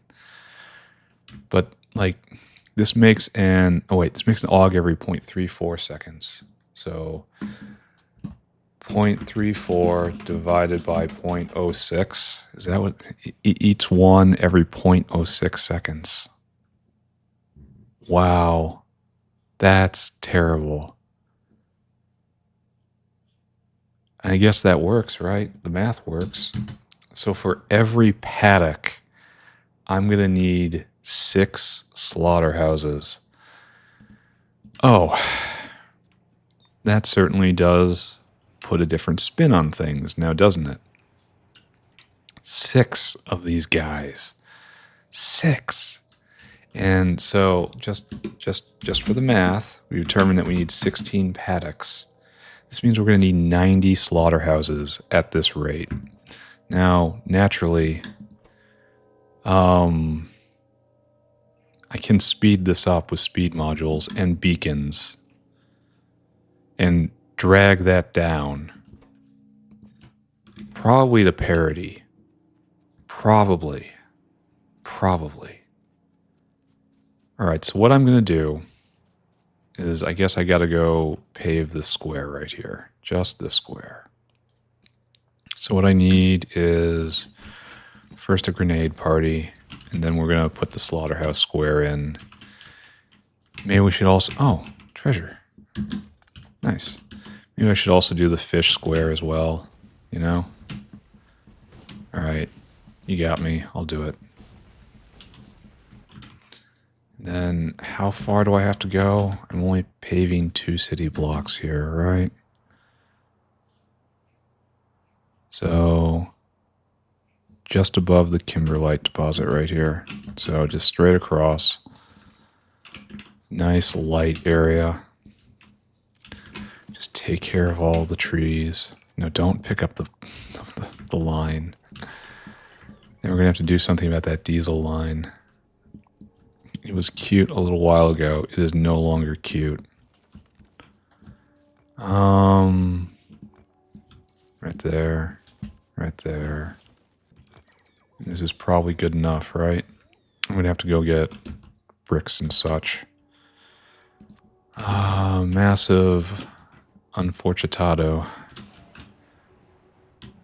Speaker 1: But, like, this makes an... Oh, wait. This makes an Auog every 0.34 seconds. So 0.34 divided by 0.06. Is that what... It eats one every 0.06 seconds. Wow. That's terrible. I guess that works, right? The math works. So for every paddock, I'm going to need 6 slaughterhouses. Oh, that certainly does put a different spin on things now, doesn't it? 6 of these guys. 6. And so just for the math, we determined that we need 16 paddocks. This means we're going to need 90 slaughterhouses at this rate. Now, naturally, I can speed this up with speed modules and beacons and drag that down. Probably to parity. Probably. All right, so what I'm going to do is I guess I got to go pave this square right here. Just this square. So what I need is first a grenade party, and then we're going to put the slaughterhouse square in. Maybe we should also... Oh, treasure. Nice. Maybe I should also do the fish square as well, you know? All right, you got me. I'll do it. Then how far do I have to go? I'm only paving 2 city blocks here, right? So just above the kimberlite deposit right here. So just straight across. Nice light area. Just take care of all the trees. No, don't pick up the line. Then we're going to have to do something about that diesel line. It was cute a little while ago. It is no longer cute. Right there. Right there. This is probably good enough, right? I'm going to have to go get bricks and such. Massive unfortunado.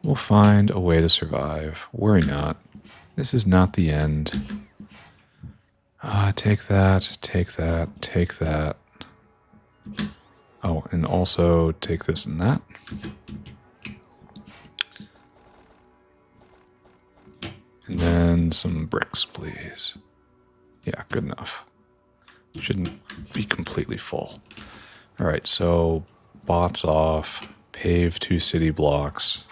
Speaker 1: We'll find a way to survive. Worry not. This is not the end. Take that, take that, take that. Oh, and also take this and that. And then some bricks, please. Yeah, good enough. Shouldn't be completely full. All right, so bots off, pave 2 city blocks,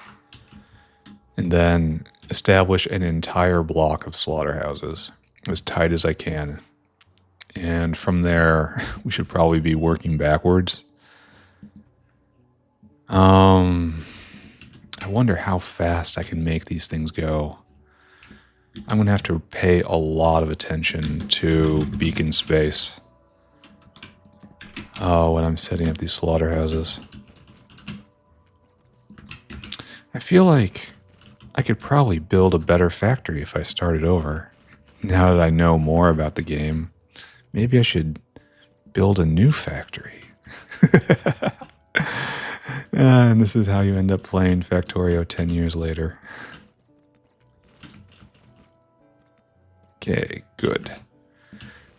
Speaker 1: and then establish an entire block of slaughterhouses as tight as I can. And from there, we should probably be working backwards. I wonder how fast I can make these things go. I'm going to have to pay a lot of attention to beacon space. Oh, when I'm setting up these slaughterhouses. I feel like I could probably build a better factory if I started over. Now that I know more about the game, maybe I should build a new factory. And this is how you end up playing Factorio 10 years later. Okay, good.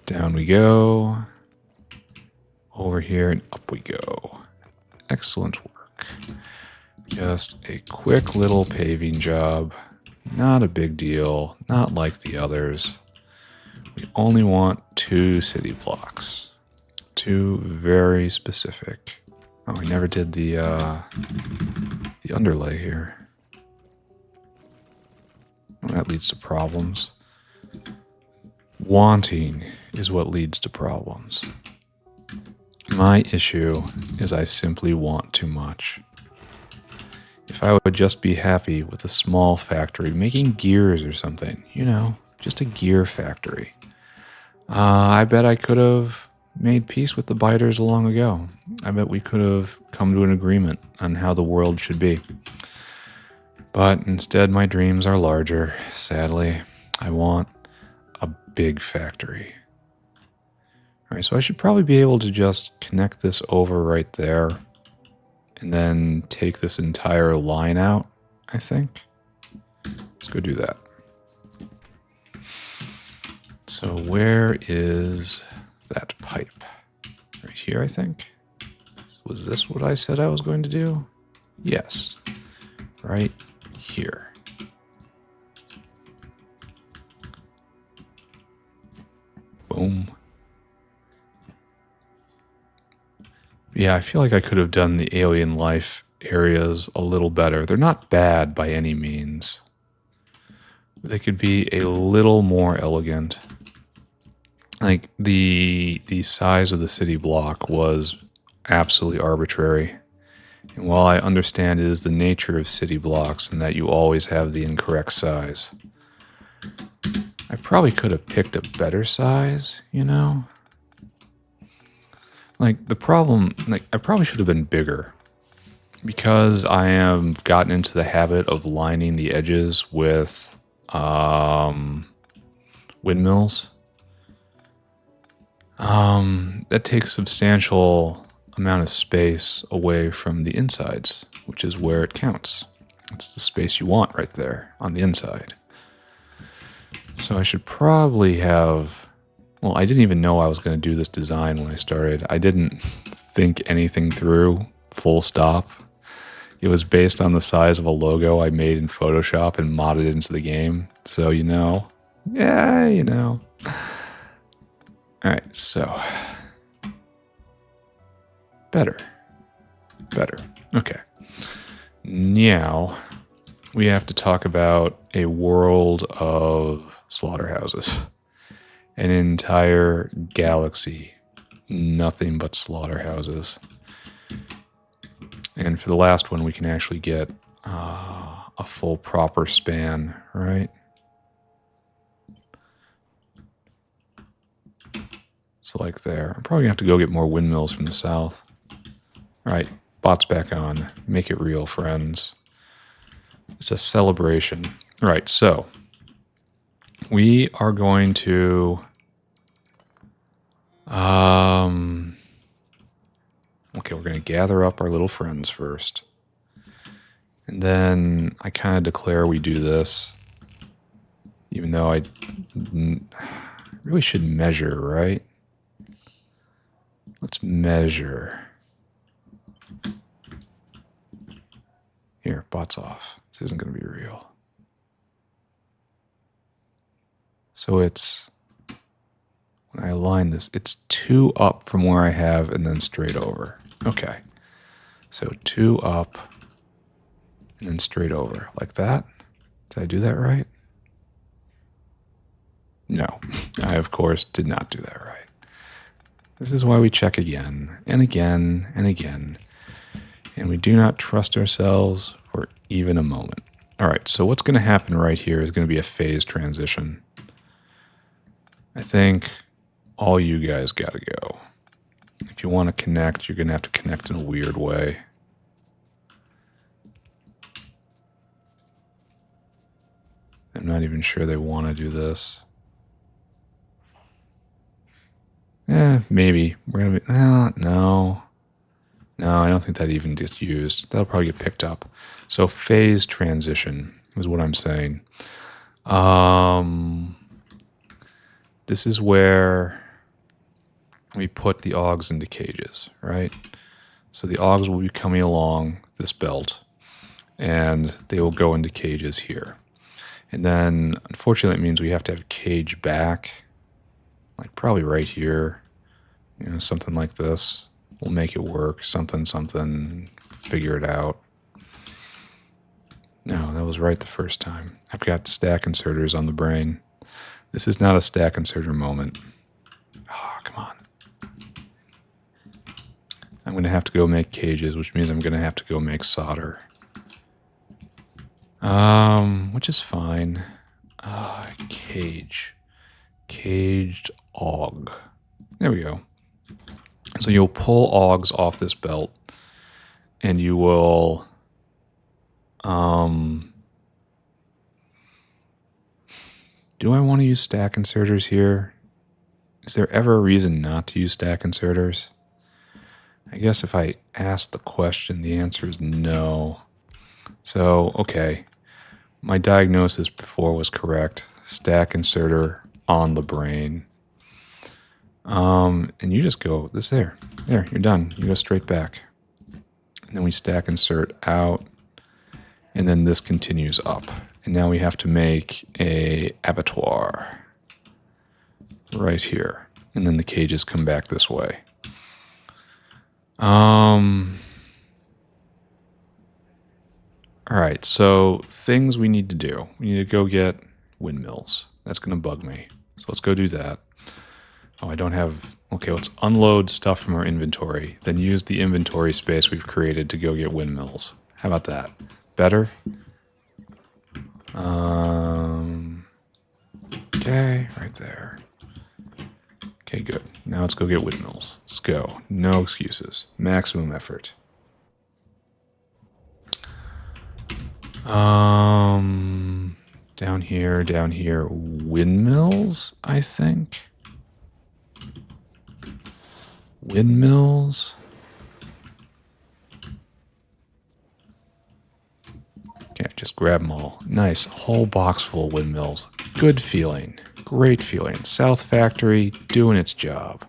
Speaker 1: Down we go. Over here and up we go. Excellent work. Just a quick little paving job. Not a big deal. Not like the others. We only want 2 city blocks. 2 very specific. Oh, we never did the underlay here. Well, that leads to problems. Wanting is what leads to problems. My issue is I simply want too much. If I would just be happy with a small factory, making gears or something, you know, just a gear factory, I bet I could have made peace with the biters long ago. I bet we could have come to an agreement on how the world should be. But instead, my dreams are larger, sadly. I want a big factory. All right, so I should probably be able to just connect this over right there and then take this entire line out, I think. Let's go do that. So where is that pipe? Right here, I think. Was this what I said I was going to do? Yes. Right here. Boom. Yeah, I feel like I could have done the alien life areas a little better. They're not bad by any means. They could be a little more elegant. Like the size of the city block was absolutely arbitrary. And while I understand it is the nature of city blocks and that you always have the incorrect size, I probably could have picked a better size, you know? Like the problem, like I probably should have been bigger because I have gotten into the habit of lining the edges with windmills. That takes substantial amount of space away from the insides, which is where it counts. It's the space you want right there on the inside. So I should probably have, well, I didn't even know I was going to do this design when I started. I didn't think anything through, full stop. It was based on the size of a logo I made in Photoshop and modded it into the game. So, you know, yeah, you know. All right, so better. Okay. Now we have to talk about a world of slaughterhouses. An entire galaxy, nothing but slaughterhouses. And for the last one, we can actually get a full proper span, right? So like there. I'm probably going to have to go get more windmills from the south. All right, bot's back on. Make it real, friends. It's a celebration. All right, so we are going to... okay, we're going to gather up our little friends first. And then I kind of declare we do this. Even though I really should measure, right? Let's measure. Here, bot's off. This isn't going to be real. So it's, when I align this, it's 2 up from where I have and then straight over. Okay. So 2 up and then straight over. Like that? Did I do that right? No. I, of course, did not do that right. This is why we check again and again and again. And we do not trust ourselves for even a moment. All right, so what's going to happen right here is going to be a phase transition. I think all you guys got to go. If you want to connect, you're going to have to connect in a weird way. I'm not even sure they want to do this. Maybe. We're going to be... no. No, I don't think that even gets used. That'll probably get picked up. So phase transition is what I'm saying. This is where we put the augs into cages, right? So the augs will be coming along this belt, and they will go into cages here. And then, unfortunately, it means we have to have a cage back, like probably right here, something like this. We'll make it work, something, figure it out. No, that was right the first time. I've got stack inserters on the brain. This is not a stack inserter moment. Oh, come on. I'm going to have to go make cages, which means I'm going to have to go make solder. Which is fine. Cage. Caged Aug. There we go. So you'll pull Augs off this belt, and you will... do I want to use stack inserters here? Is there ever a reason not to use stack inserters? I guess if I ask the question, the answer is no. So, okay. My diagnosis before was correct. Stack inserter on the brain. And you just go, there, you're done. You go straight back. And then we stack insert out. And then this continues up. And now we have to make a abattoir right here. And then the cages come back this way. All right, so things we need to do. We need to go get windmills. That's going to bug me. So let's go do that. Oh, I don't have... Okay, let's unload stuff from our inventory, then use the inventory space we've created to go get windmills. How about that? Better? Okay, right there. Okay, good. Now let's go get windmills. Let's go. No excuses. Maximum effort. Down here. Windmills, I think. Windmills. Okay, just grab them all. Nice. Whole box full of windmills. Good feeling. Great feeling. South Factory doing its job.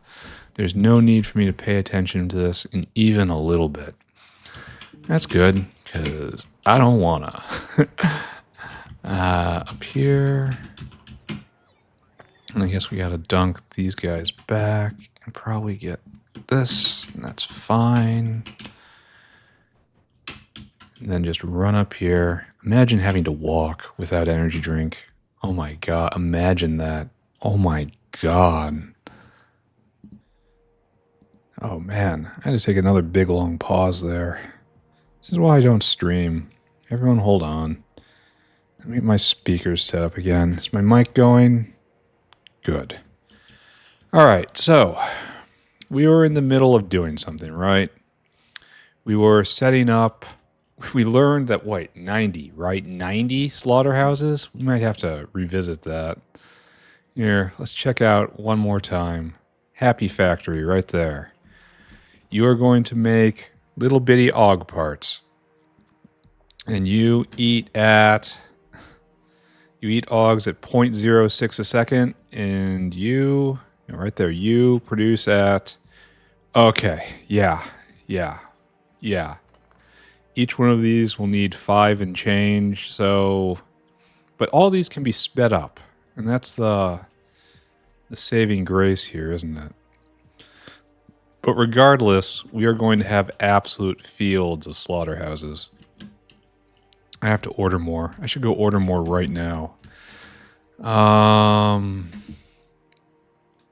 Speaker 1: There's no need for me to pay attention to this in even a little bit. That's good, because I don't want to. Up here. And I guess we got to dunk these guys back and probably get this, and that's fine. And then just run up here. Imagine having to walk without energy drink. Oh my god, imagine that. Oh my god. Oh man, I had to take another big long pause there. This is why I don't stream. Everyone hold on. Let me get my speakers set up again. Is my mic going? Good. Alright, so we were in the middle of doing something, right? We were setting up... We learned that, 90, right? 90 slaughterhouses? We might have to revisit that. Here, let's check out one more time. Happy Factory, right there. You are going to make little bitty Aug parts. And you eat Augs at 0.06 a second. And right there, you produce at... Okay, yeah. Each one of these will need 5 and change, so... But all these can be sped up, and that's the saving grace here, isn't it? But regardless, we are going to have absolute fields of slaughterhouses. I have to order more. I should go order more right now.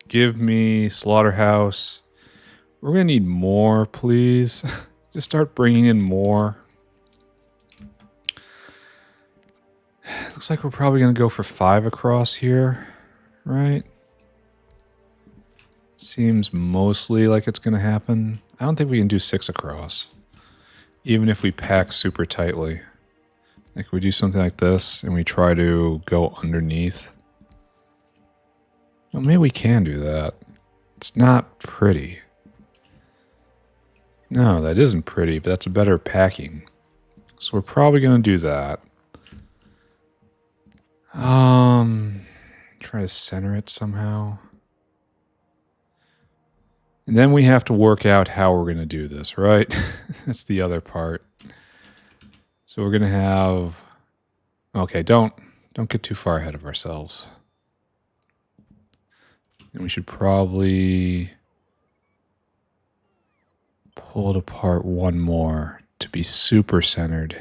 Speaker 1: Give me slaughterhouse. We're going to need more, please. Just start bringing in more. Looks like we're probably going to go for 5 across here, right? Seems mostly like it's going to happen. I don't think we can do 6 across, even if we pack super tightly. Like we do something like this and we try to go underneath. Well, maybe we can do that. It's not pretty. No, that isn't pretty, but that's a better packing. So we're probably going to do that. Try to center it somehow. And then we have to work out how we're going to do this, right? That's the other part. So we're going to have... Okay, don't get too far ahead of ourselves. And we should probably pull it apart one more to be super centered.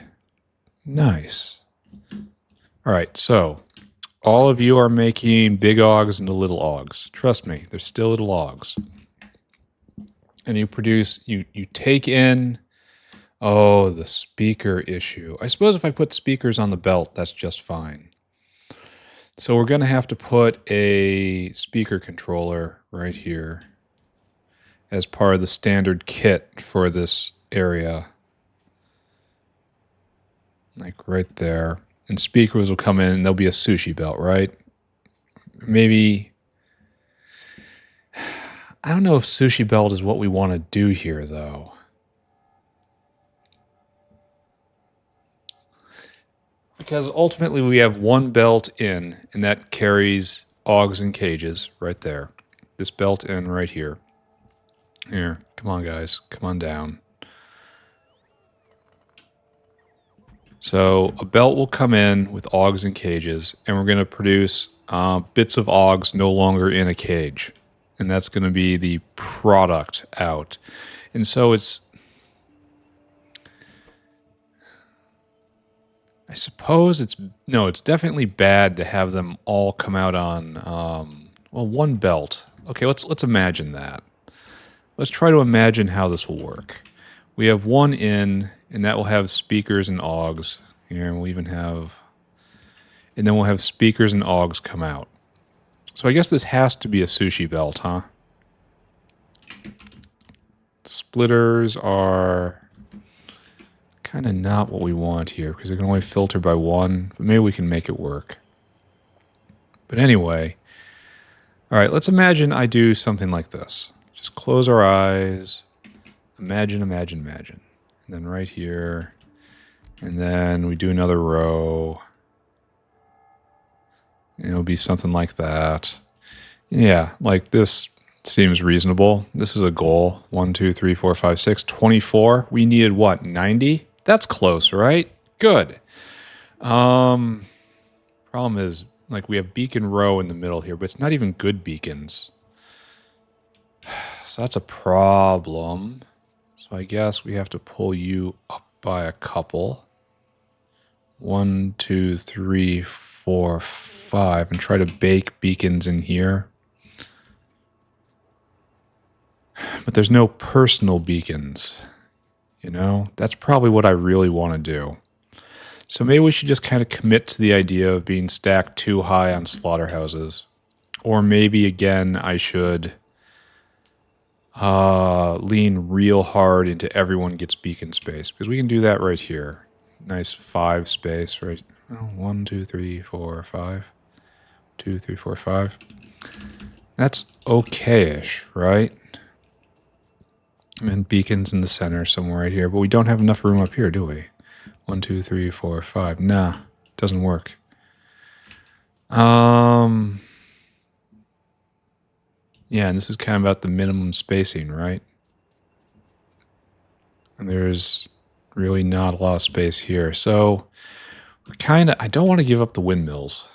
Speaker 1: Nice. All right, so all of you are making big Augs into little Augs. Trust me, they're still little Augs. And you produce, you take in, oh, the speaker issue. I suppose if I put speakers on the belt, that's just fine. So we're going to have to put a speaker controller right here as part of the standard kit for this area. Like right there. And speakers will come in and there'll be a sushi belt, right? Maybe... I don't know if sushi belt is what we want to do here, though. Because ultimately we have one belt in, and that carries Augs and cages right there. This belt in right here. Here, come on guys, come on down. So a belt will come in with Augs and cages, and we're going to produce bits of Augs no longer in a cage. And that's going to be the product out. And so it's... I suppose it's... No, it's definitely bad to have them all come out on... well, one belt. Okay, let's imagine that. Let's try to imagine how this will work. We have one in, and that will have speakers and Augs. Here, we'll even have... And then we'll have speakers and Augs come out. So I guess this has to be a sushi belt, huh? Splitters are kind of not what we want here because they can only filter by one, but maybe we can make it work. But anyway, all right, let's imagine I do something like this. Just close our eyes, imagine, imagine, imagine. And then right here, and then we do another row. It'll be something like that. Yeah, like this seems reasonable. This is a goal. 1, 2, 3, 4, 5, 6, 24. We needed what, 90? That's close, right? Good. Problem is, like, we have beacon row in the middle here, but it's not even good beacons. So that's a problem. So I guess we have to pull you up by a couple. 1, 2, 3, 4, 5, and try to bake beacons in here. But there's no personal beacons. You know, that's probably what I really want to do. So maybe we should just kind of commit to the idea of being stacked too high on slaughterhouses. Or maybe, again, I should lean real hard into everyone gets beacon space. Because we can do that right here. Nice 5 space, right? 1, 2, 3, 4, 5. 2, 3, 4, 5. That's okay-ish, right? And beacons in the center somewhere right here. But we don't have enough room up here, do we? 1, 2, 3, 4, 5. Nah, doesn't work. Yeah, and this is kind of about the minimum spacing, right? And there's really not a lot of space here. So we're kind of... I don't want to give up the windmills.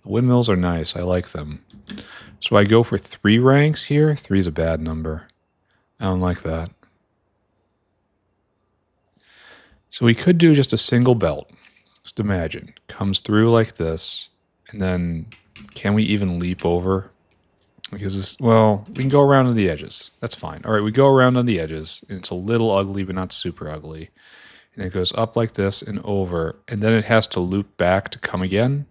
Speaker 1: The windmills are nice. I like them. So I go for 3 ranks here. 3 is a bad number. I don't like that. So we could do just a single belt. Just imagine. Comes through like this. And then can we even leap over? Because this, well, we can go around on the edges. That's fine. All right, we go around on the edges. And it's a little ugly, but not super ugly. And it goes up like this and over. And then it has to loop back to come again.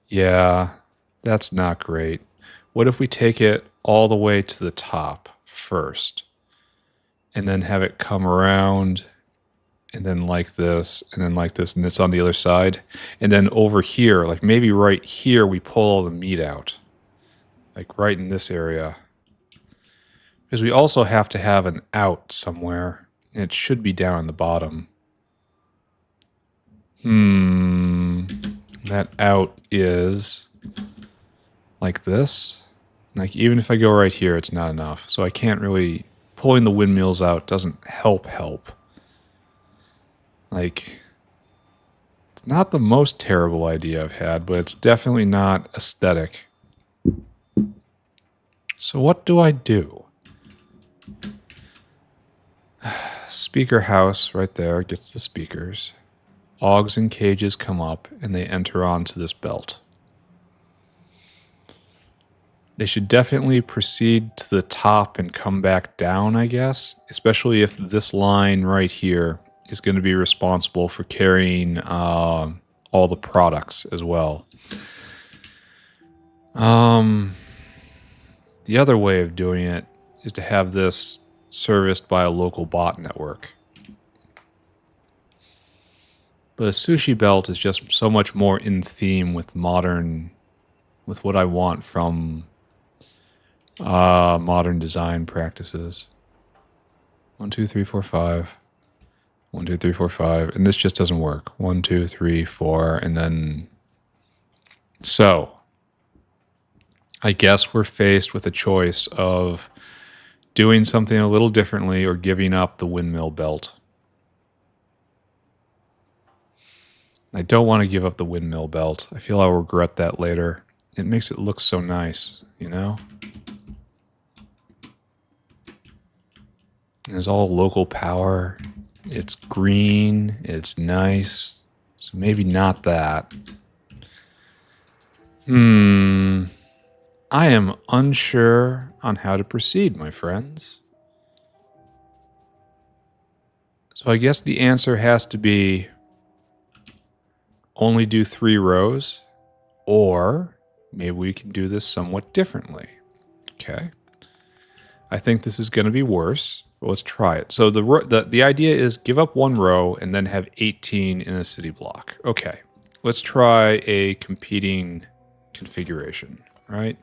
Speaker 1: Yeah, that's not great. What if we take it all the way to the top first? And then have it come around, and then like this, and then like this, and it's on the other side. And then over here, like maybe right here, we pull all the meat out. like right in this area. Because we also have to have an out somewhere, and it should be down on the bottom. That out is like this. Like even if I go right here, it's not enough. So I can't really, pulling the windmills out doesn't help. Like, it's not the most terrible idea I've had, but it's definitely not aesthetic. So what do I do? Speaker house right there gets the speakers. Augs and cages come up and they enter onto this belt. They should definitely proceed to the top and come back down, I guess, especially if this line right here is going to be responsible for carrying all the products as well. The other way of doing it is to have this serviced by a local bot network. But a sushi belt is just so much more in theme with with what I want from modern design practices. 1, 2, 3, 4, 5. 1, 2, 3, 4, 5. And this just doesn't work. 1, 2, 3, 4, and then... So, I guess we're faced with a choice of doing something a little differently or giving up the windmill belt. I don't want to give up the windmill belt. I feel I'll regret that later. It makes it look so nice, you know? It's all local power. It's green. It's nice. So maybe not that. I am unsure on how to proceed, my friends. So I guess the answer has to be only do 3 rows, or maybe we can do this somewhat differently. Okay. I think this is going to be worse. But let's try it. So the idea is give up 1 row and then have 18 in a city block. Okay. Let's try a competing configuration, right?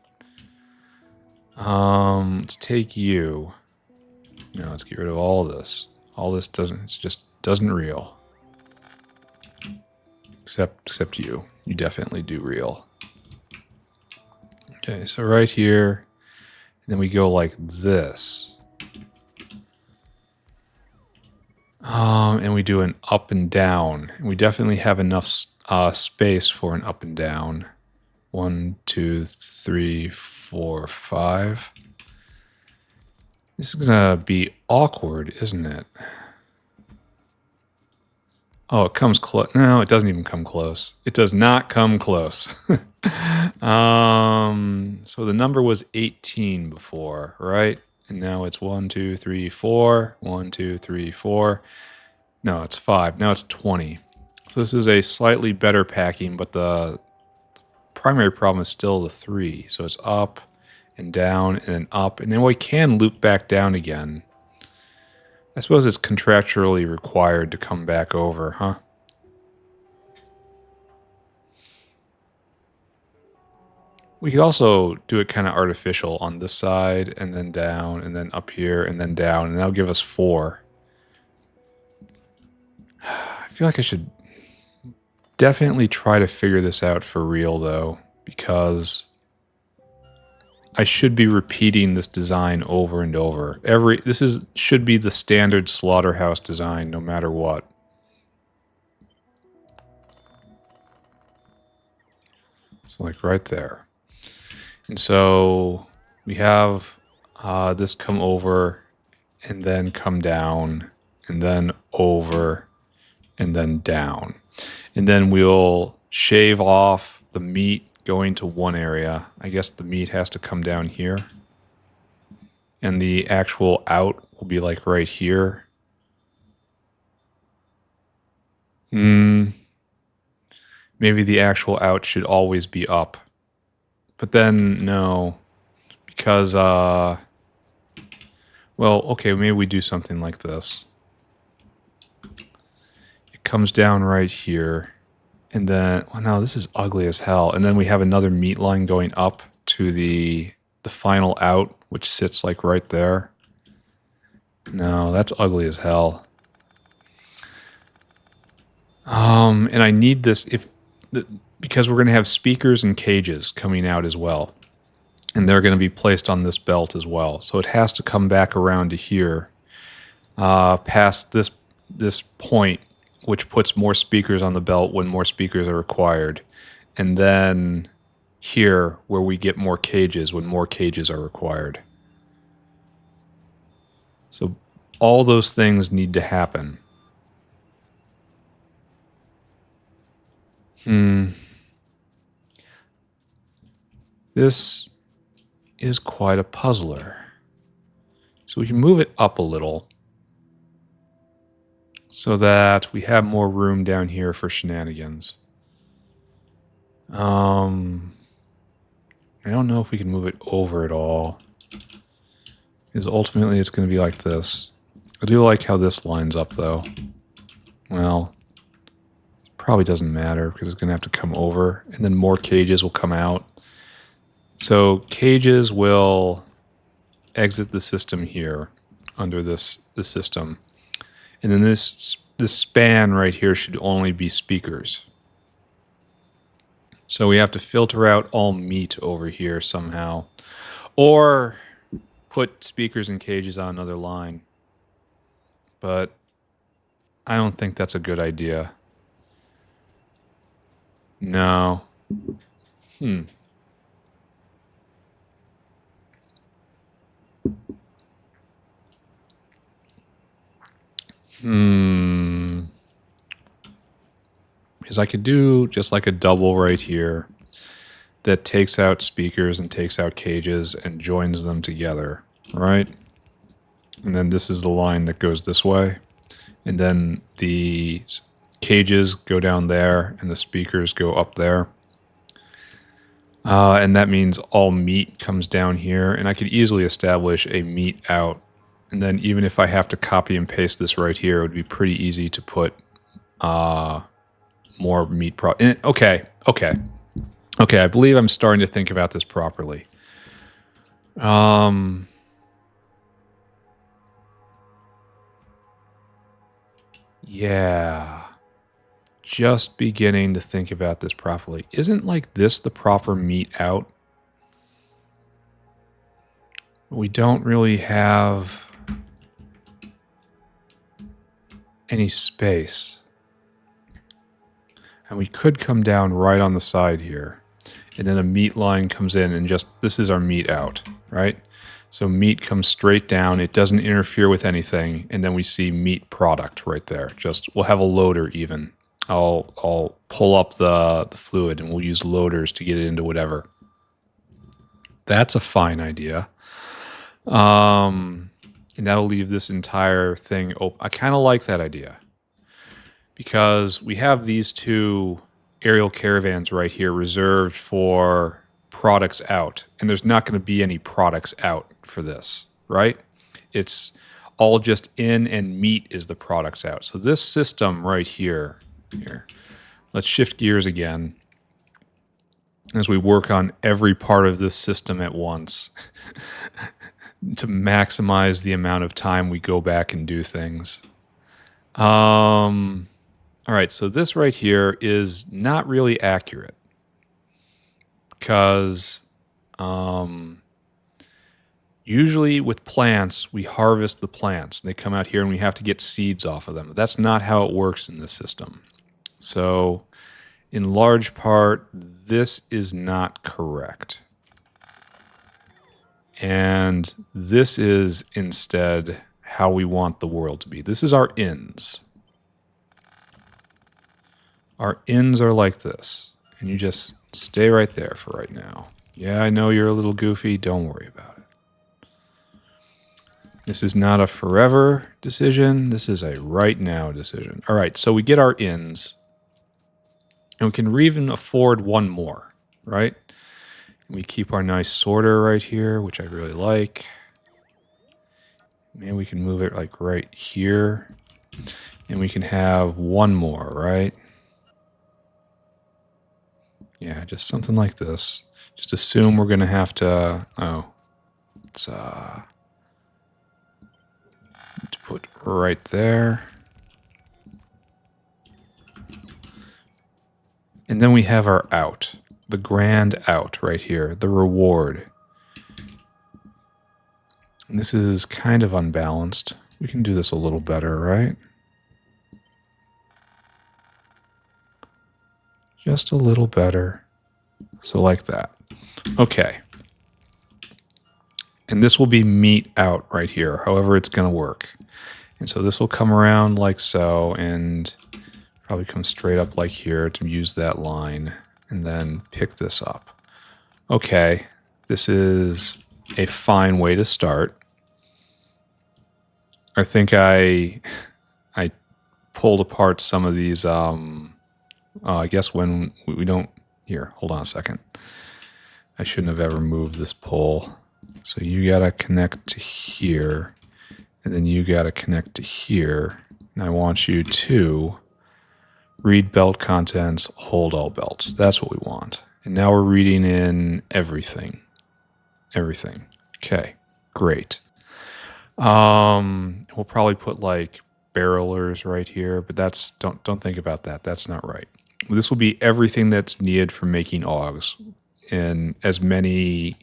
Speaker 1: Let's take you. No, let's get rid of all this. All this doesn't reel. Except you. You definitely do reel. Okay, so right here, and then we go like this. And we do an up and down. And we definitely have enough space for an up and down. 1, 2, 3, 4, 5. This is gonna be awkward, isn't it? Oh, it comes close. No, it doesn't even come close. It does not come close. So the number was 18 before, right? And now it's 1, 2, 3, 4. 1, 2, 3, 4. No, it's 5. Now it's 20. So this is a slightly better packing, but the primary problem is still the 3. So it's up and down and then up. And then we can loop back down again. I suppose it's contractually required to come back over, huh? We could also do it kind of artificial on this side and then down and then up here and then down, and that'll give us 4. I feel like I should definitely try to figure this out for real, though, because I should be repeating this design over and over. Should be the standard slaughterhouse design, no matter what. So, like right there. And so we have this come over and then come down and then over and then down. And then we'll shave off the meat going to one area. I guess the meat has to come down here. And the actual out will be like right here. Maybe the actual out should always be up. But then, no. Because, well, okay, maybe we do something like this. It comes down right here. And then, well, no, this is ugly as hell. And then we have another meat line going up to the the final out, which sits like right there. No, that's ugly as hell. And I need this because we're going to have speakers and cages coming out as well. And they're going to be placed on this belt as well. So it has to come back around to here, past this point, which puts more speakers on the belt when more speakers are required. And then here, where we get more cages when more cages are required. So all those things need to happen. This is quite a puzzler. So we can move it up a little so that we have more room down here for shenanigans. I don't know if we can move it over at all, because ultimately it's going to be like this. I do like how this lines up, though. Well, it probably doesn't matter because it's going to have to come over, and then more cages will come out. So cages will exit the system here under the system. And then this span right here should only be speakers. So we have to filter out all meat over here somehow. Or put speakers and cages on another line. But I don't think that's a good idea. No. Because I could do just like a double right here that takes out speakers and takes out cages and joins them together, right? And then this is the line that goes this way. And then the cages go down there and the speakers go up there. And that means all meat comes down here. And I could easily establish a meat out. And then even if I have to copy and paste this right here, it would be pretty easy to put more meat Okay, I believe I'm starting to think about this properly. Yeah. Just beginning to think about this properly. Isn't like this the proper meat out? We don't really have any space. And we could come down right on the side here. And then a meat line comes in and just, this is our meat out, right? So meat comes straight down. It doesn't interfere with anything. And then we see meat product right there. Just, we'll have a loader even. I'll pull up the fluid and we'll use loaders to get it into whatever. That's a fine idea. And that'll leave this entire thing open. I kind of like that idea. Because we have these two aerial caravans right here reserved for products out. And there's not going to be any products out for this, right? It's all just in, and meat is the products out. So this system right here, let's shift gears again as we work on every part of this system at once to maximize the amount of time we go back and do things. All right, so this right here is not really accurate because usually with plants, we harvest the plants. They come out here and we have to get seeds off of them. That's not how it works in this system. So in large part, this is not correct. And this is instead how we want the world to be. This is our ends. Our ends are like this. And you just stay right there for right now. Yeah, I know you're a little goofy. Don't worry about it. This is not a forever decision. This is a right now decision. All right, so we get our ends. And we can even afford one more, right? And we keep our nice sorter right here, which I really like. Maybe we can move it like right here. And we can have one more, right? Yeah, just something like this. Just assume we're going to have to... Oh, Let's put right there. And then we have our out, the grand out right here, the reward. And this is kind of unbalanced. We can do this a little better, right? Just a little better. So like that. Okay. And this will be meet out right here, however it's going to work. And so this will come around like so, and probably come straight up like here to use that line, and then pick this up. Okay, this is a fine way to start. I think I pulled apart some of these, I guess when we don't, here, hold on a second. I shouldn't have ever moved this pole. So you gotta connect to here, and then you gotta connect to here. And I want you to read belt contents, hold all belts. That's what we want. And now we're reading in everything. Everything. Okay, great. We'll probably put like barrelers right here, but that's don't think about that. That's not right. This will be everything that's needed for making Auogs, and as many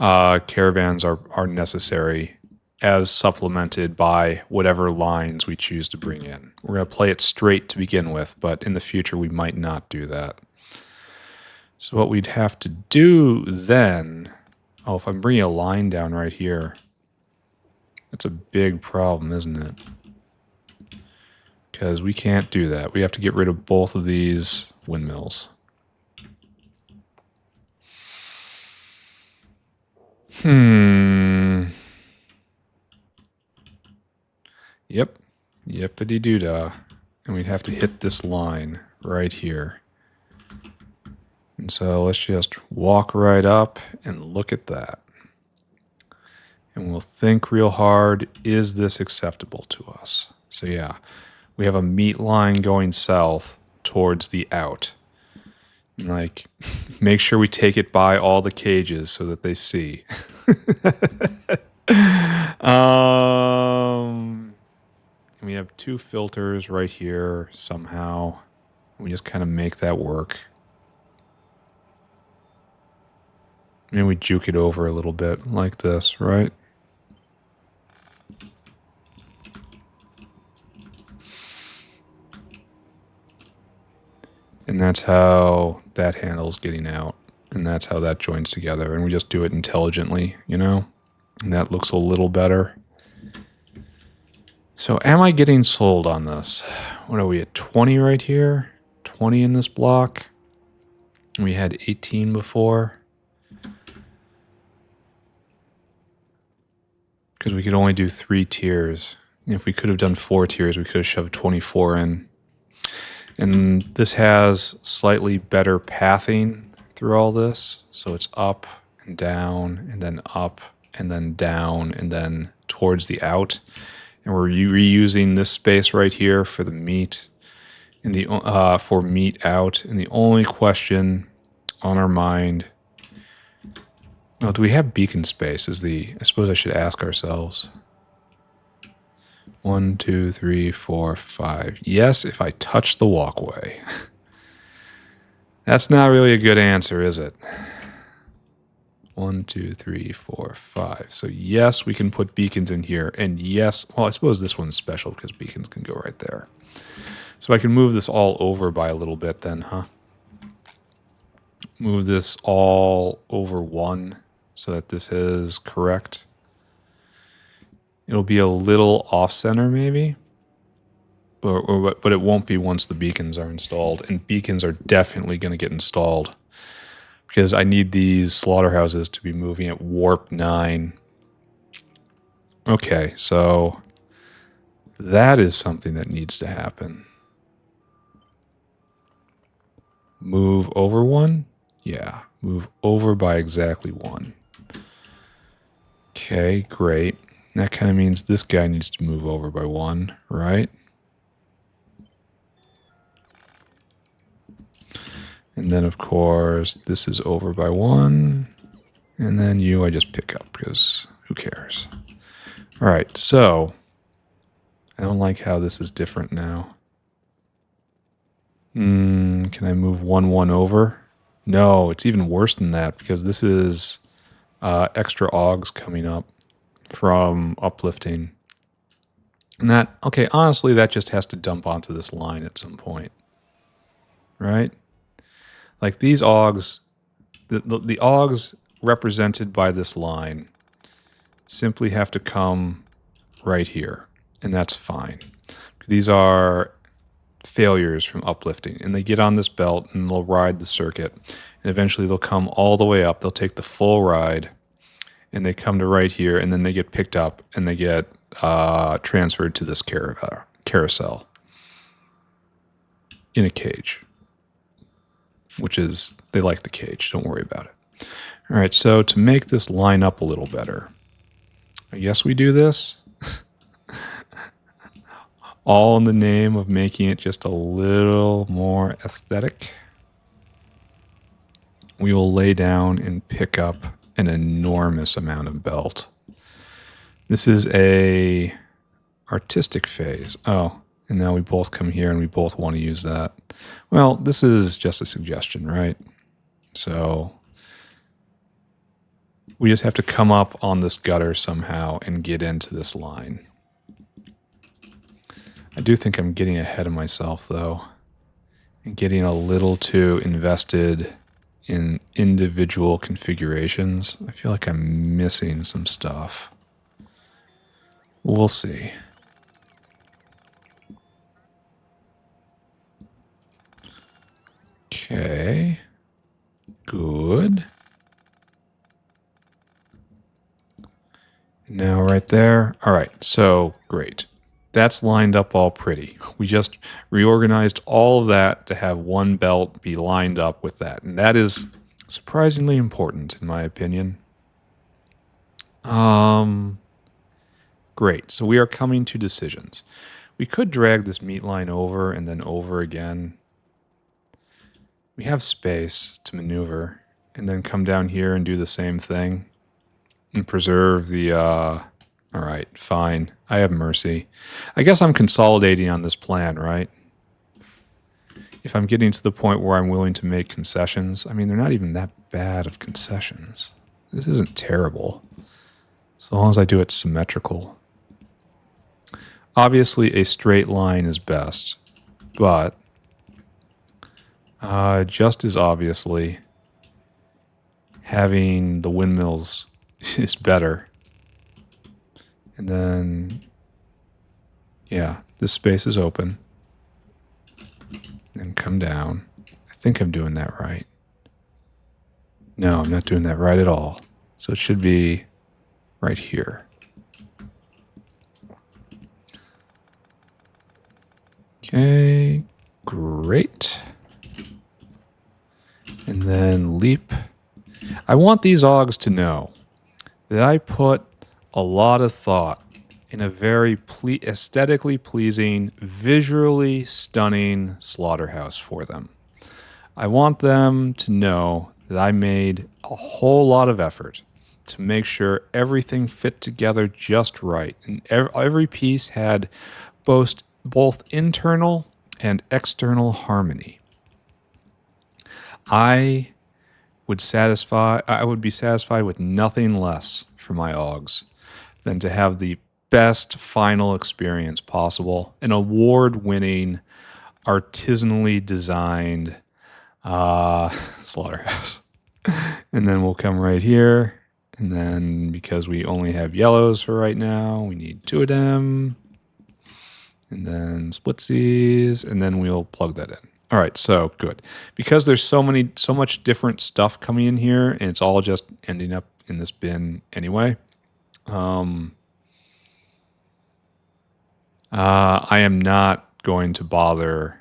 Speaker 1: caravans are necessary, as supplemented by whatever lines we choose to bring in. We're going to play it straight to begin with, but in the future we might not do that. So what we'd have to do then, oh, if I'm bringing a line down right here, that's a big problem, isn't it? Because we can't do that. We have to get rid of both of these windmills. Yep. Yippity-doo-dah. And we'd have to hit this line right here. And so let's just walk right up and look at that. And we'll think real hard, is this acceptable to us? So yeah, we have a meat line going south towards the out. And like, make sure we take it by all the cages so that they see. And we have two filters right here somehow. We just kind of make that work. And we juke it over a little bit like this, right? And that's how that handle's getting out. And that's how that joins together. And we just do it intelligently, you know? And that looks a little better. So am I getting sold on this? What are we at, 20 right here? 20 in this block? We had 18 before. Because we could only do 3 tiers. If we could have done 4 tiers, we could have shoved 24 in. And this has slightly better pathing through all this. So it's up and down, and then up, and then down, and then towards the out. And we're reusing this space right here for the meat, and the for meat out. And the only question on our mind, well, do we have beacon space? I suppose I should ask ourselves. 1, 2, 3, 4, 5. Yes, if I touch the walkway. That's not really a good answer, is it? 1, 2, 3, 4, 5. So yes, we can put beacons in here. And yes, well, I suppose this one's special because beacons can go right there. So I can move this all over by a little bit then, huh? Move this all over 1 so that this is correct. It'll be a little off-center maybe, but it won't be once the beacons are installed. And beacons are definitely going to get installed because I need these slaughterhouses to be moving at warp 9. Okay, so that is something that needs to happen. Move over 1? Yeah, move over by exactly 1. Okay, great. That kind of means this guy needs to move over by 1, right? And then, of course, this is over by 1. And then you I just pick up because who cares? All right, so I don't like how this is different now. Can I move 1 over? No, it's even worse than that because this is extra Augs coming up from uplifting. And that, okay, honestly, that just has to dump onto this line at some point, right? Like these Augs, the Augs represented by this line simply have to come right here, and that's fine. These are failures from uplifting, and they get on this belt and they'll ride the circuit, and eventually they'll come all the way up. They'll take the full ride, and they come to right here, and then they get picked up and they get transferred to this carousel in a cage, which is, they like the cage. Don't worry about it. All right, so to make this line up a little better, I guess we do this. All in the name of making it just a little more aesthetic. We will lay down and pick up an enormous amount of belt. This is a artistic phase. Oh, and now we both come here and we both want to use that. Well, this is just a suggestion, right? So we just have to come up on this gutter somehow and get into this line. I do think I'm getting ahead of myself, though, and getting a little too invested in individual configurations. I feel like I'm missing some stuff. We'll see. Okay. Good. Now right there. All right, so great. That's lined up all pretty. We just reorganized all of that to have one belt be lined up with that. And that is surprisingly important, in my opinion. Great. So we are coming to decisions. We could drag this meat line over and then over again. We have space to maneuver and then come down here and do the same thing and preserve the, all right, fine. I have mercy. I guess I'm consolidating on this plan, right? If I'm getting to the point where I'm willing to make concessions, I mean, they're not even that bad of concessions. This isn't terrible. As long as I do it symmetrical. Obviously, a straight line is best, but just as obviously, having the windmills is better. And then, yeah, this space is open. And come down. I think I'm doing that right. No, I'm not doing that right at all. So it should be right here. Okay, great. And then leap. I want these Augs to know that I put a lot of thought in a very aesthetically pleasing, visually stunning slaughterhouse for them. I want them to know that I made a whole lot of effort to make sure everything fit together just right. And every piece had both internal and external harmony. I would be satisfied with nothing less for my Augs than to have the best final experience possible, an award-winning, artisanally designed slaughterhouse. And then we'll come right here, and then because we only have yellows for right now, we need 2 of them, and then splitsies, and then we'll plug that in. All right, so good. Because there's so much different stuff coming in here, and it's all just ending up in this bin anyway. I am not going to bother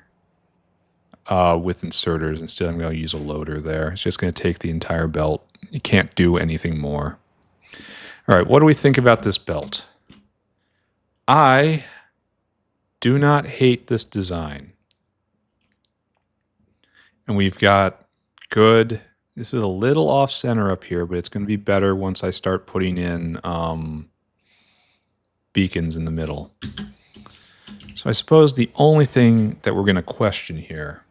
Speaker 1: with inserters. Instead, I'm going to use a loader there. It's just going to take the entire belt. You can't do anything more. All right, what do we think about this belt? I do not hate this design. And we've got good This is a little off center up here, but it's going to be better once I start putting in beacons in the middle. So I suppose the only thing that we're going to question here,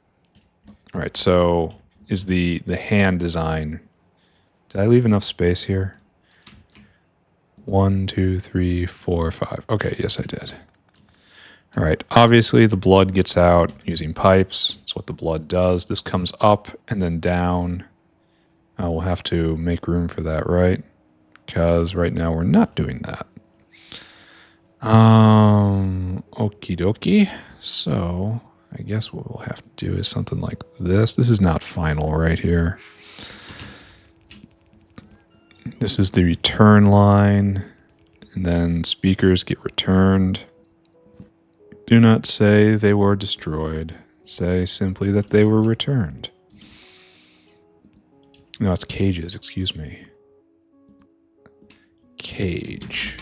Speaker 1: all right, so is the hand design. Did I leave enough space here? 1, 2, 3, 4, 5. Okay, yes I did. All right, obviously the blood gets out using pipes. That's what the blood does. This comes up and then down. We'll have to make room for that, right? Because right now we're not doing that. Okie dokie. So I guess what we'll have to do is something like this. This is not final right here. This is the return line, and then speakers get returned. Do not say they were destroyed. Say simply that they were returned. No, it's cages, excuse me. Cage.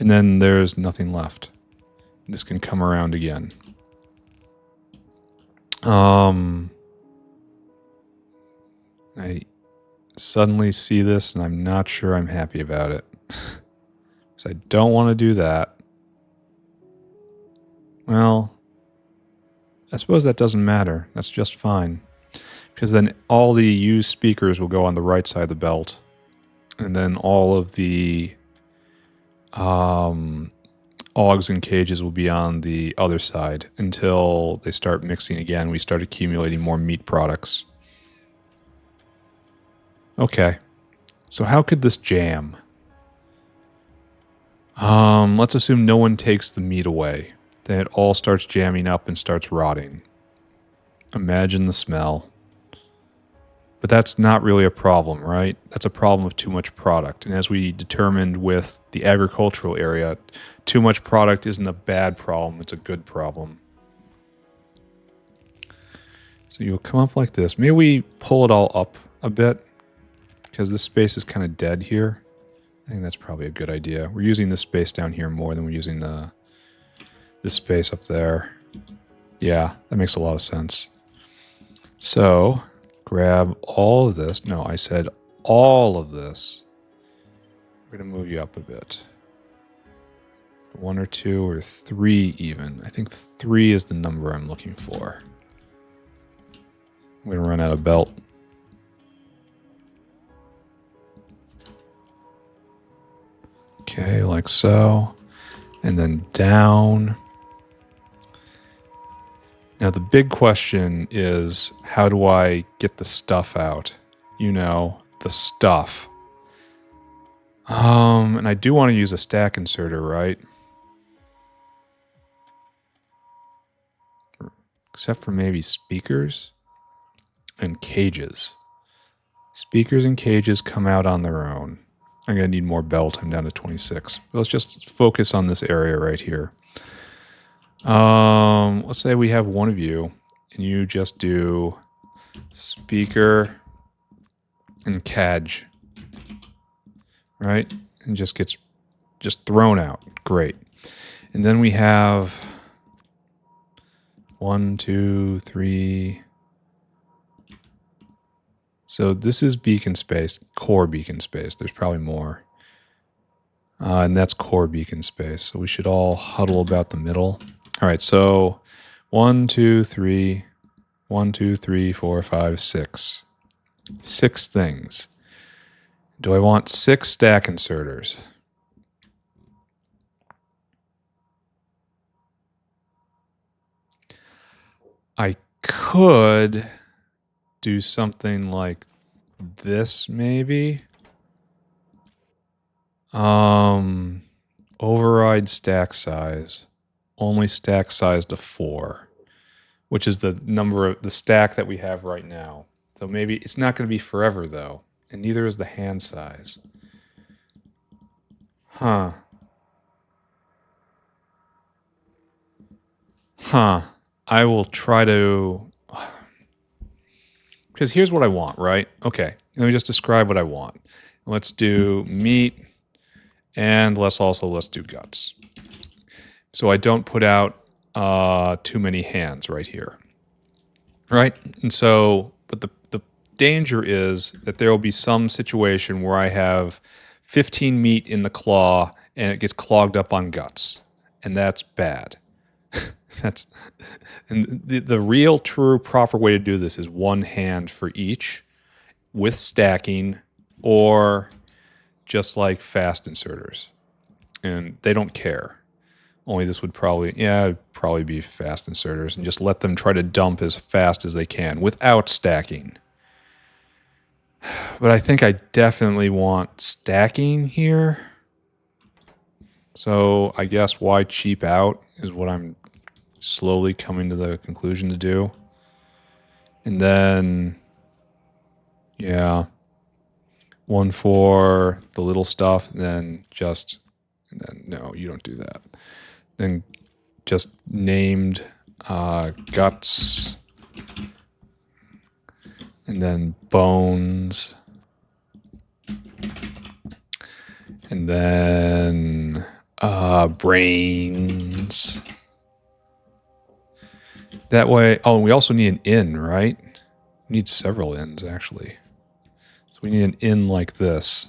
Speaker 1: And then there's nothing left. This can come around again. I suddenly see this and I'm not sure I'm happy about it. Because I don't want to do that. Well, I suppose that doesn't matter. That's just fine. Because then all the used speakers will go on the right side of the belt. And then all of the Auogs and cages will be on the other side until they start mixing again. We start accumulating more meat products. Okay. So how could this jam? Let's assume no one takes the meat away. Then it all starts jamming up and starts rotting. Imagine the smell. But that's not really a problem, right? That's a problem of too much product. And as we determined with the agricultural area, too much product isn't a bad problem, it's a good problem. So you'll come up like this. Maybe we pull it all up a bit, because this space is kind of dead here. I think that's probably a good idea. We're using this space down here more than we're using this space up there. Yeah, that makes a lot of sense. So grab all of this. No, I said all of this. I'm going to move you up a bit. 1 or 2 or 3 even. I think 3 is the number I'm looking for. I'm going to run out of belt. Okay, like so. And then down. Now the big question is, how do I get the stuff out? You know, the stuff. And I do want to use a stack inserter, right? Except for maybe speakers and cages. Speakers and cages come out on their own. I'm going to need more belt. I'm down to 26. But let's just focus on this area right here. Let's say we have one of you, and you just do speaker and cage, right? And just gets thrown out. Great. And then we have 1, 2, 3. So this is beacon space, core beacon space. There's probably more. And that's core beacon space. So we should all huddle about the middle. All right, so 1, 2, 3, 1, 2, 3, 4, 5, 6. 6 things. Do I want 6 stack inserters? I could do something like this, maybe. Override stack size. Only stack size to 4, which is the number of the stack that we have right now. So maybe it's not going to be forever though, and neither is the hand size. Huh. I will try to, because here's what I want, right? Okay, let me just describe what I want. Let's do meat, and let's do guts. So I don't put out too many hands right here. right? And so, but the danger is that there will be some situation where I have 15 meat in the claw and it gets clogged up on guts, and that's bad. That's and the real, true, proper way to do this is one hand for each with stacking, or just like fast inserters, and they don't care. Only this would probably, yeah, it'd probably be fast inserters, and just let them try to dump as fast as they can without stacking. But I think I definitely want stacking here. So I guess why cheap out is what I'm slowly coming to the conclusion to do. And then, yeah, one for the little stuff, and then no, you don't do that. Then just named guts, and then bones, and then brains. That way, oh, and we also need an in, right? We need several ins, actually. So we need an in like this.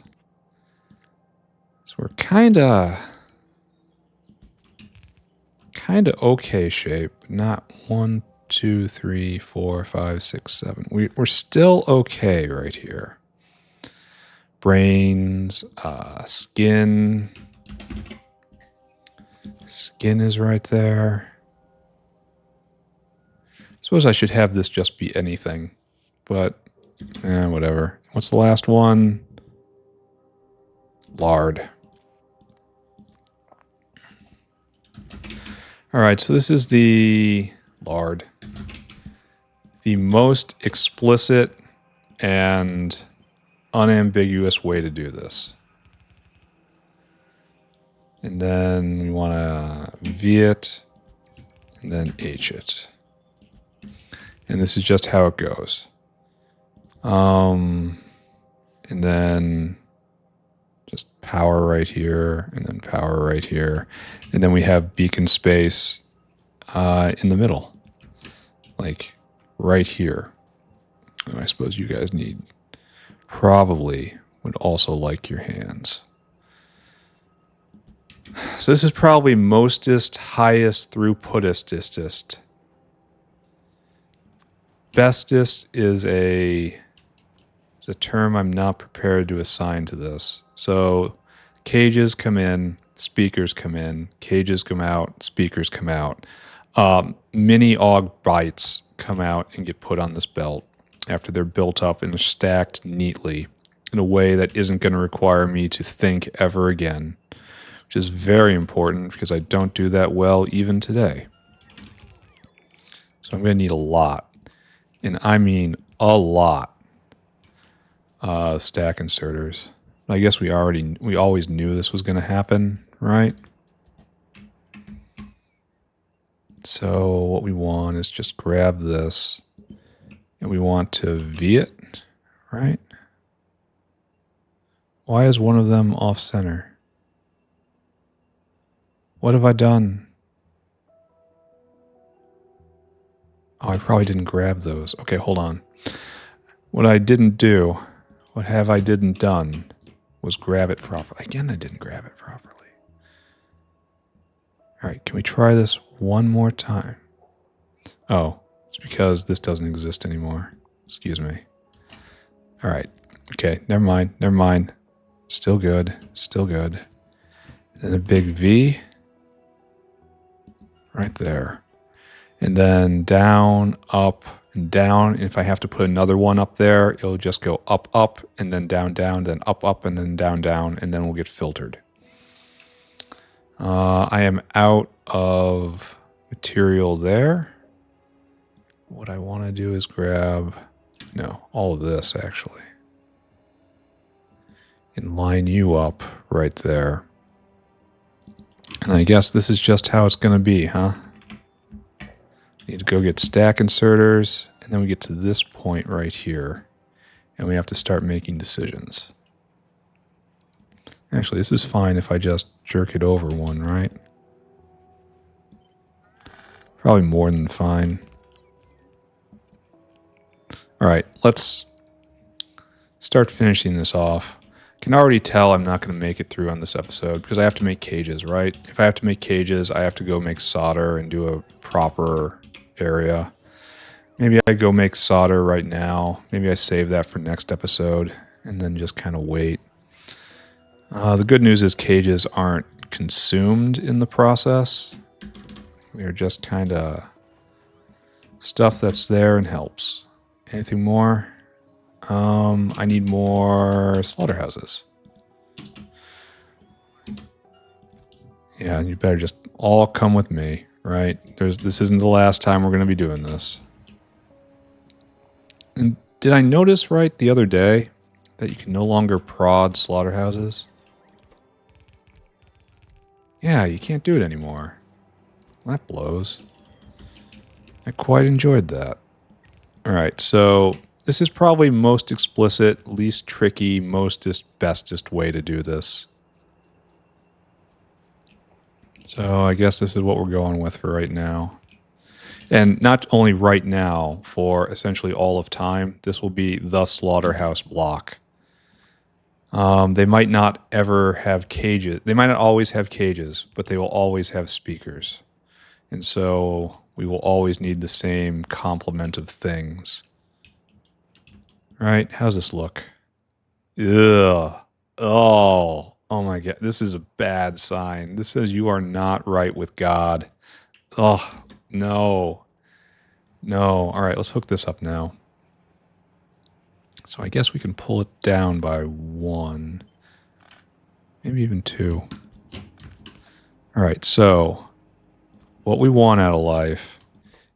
Speaker 1: So we're kind of okay shape. Not 1, 2, 3, 4, 5, 6, 7. We're still okay right here. Brains, skin. Skin is right there. I suppose I should have this just be anything, but whatever. What's the last one? Lard. All right, so this is the lard. The most explicit and unambiguous way to do this. And then we want to V it and then H it. And this is just how it goes. And then just power right here, and then power right here. And then we have beacon space in the middle, like right here. And I suppose you guys probably would also like your hands. So this is probably mostest, highest, throughputest. Bestest is a term I'm not prepared to assign to this. So cages come in, speakers come in, cages come out, speakers come out. Mini Auog bytes come out and get put on this belt after they're built up and stacked neatly in a way that isn't going to require me to think ever again, which is very important because I don't do that well even today. So I'm going to need a lot, and I mean a lot, stack inserters. I guess we always knew this was going to happen, right? So what we want is just grab this, and we want to V it, right? Why is one of them off center? What have I done? Oh, I probably didn't grab those. Okay, hold on. What I didn't do, what have I didn't done, was grab it properly. Again, I didn't grab it properly. All right, can we try this one more time? Oh, it's because this doesn't exist anymore. Excuse me. All right. Okay, never mind. Still good. Then a big V. Right there. And then down, up, and down. And if I have to put another one up there, it'll just go up, up, and then down, down, then up, up, and then down, down, and then we'll get filtered. I am out of material there. What I want to do is grab, all of this actually, and line you up right there. And I guess this is just how it's going to be, huh? Need to go get stack inserters, and then we get to this point right here, and we have to start making decisions. Actually, this is fine if I just jerk it over one, right? Probably more than fine. All right, let's start finishing this off. I can already tell I'm not going to make it through on this episode because I have to make cages, right? If I have to make cages, I have to go make solder and do a proper area. Maybe I go make solder right now. Maybe I save that for next episode and then just kind of wait. The good news is cages aren't consumed in the process. We are just kind of stuff that's there and helps. Anything more? I need more slaughterhouses. Yeah, you better just all come with me, right? This isn't the last time we're going to be doing this. And did I notice right the other day that you can no longer prod slaughterhouses? Yeah, you can't do it anymore. Well, that blows. I quite enjoyed that. Alright, so this is probably most explicit, least tricky, bestest way to do this. So I guess this is what we're going with for right now. And not only right now, for essentially all of time, this will be the slaughterhouse block. They might not ever have cages. They might not always have cages, but they will always have speakers. And so we will always need the same complement of things. Right? How's this look? Ugh. Oh my God. This is a bad sign. This says you are not right with God. Oh, no. No. All right, let's hook this up now. So I guess we can pull it down by 1. Maybe even 2. All right, so what we want out of life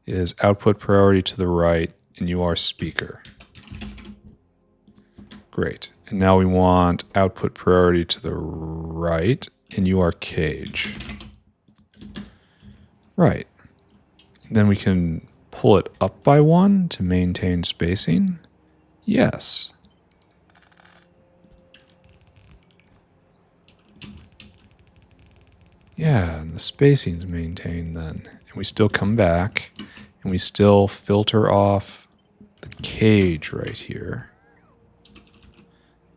Speaker 1: is output priority to the right, and you are speaker. Great. And now we want output priority to the right, and you are cage. Right. Then we can pull it up by 1 to maintain spacing. Yes. Yeah, and the spacing's maintained then. And we still come back, and we still filter off the cage right here.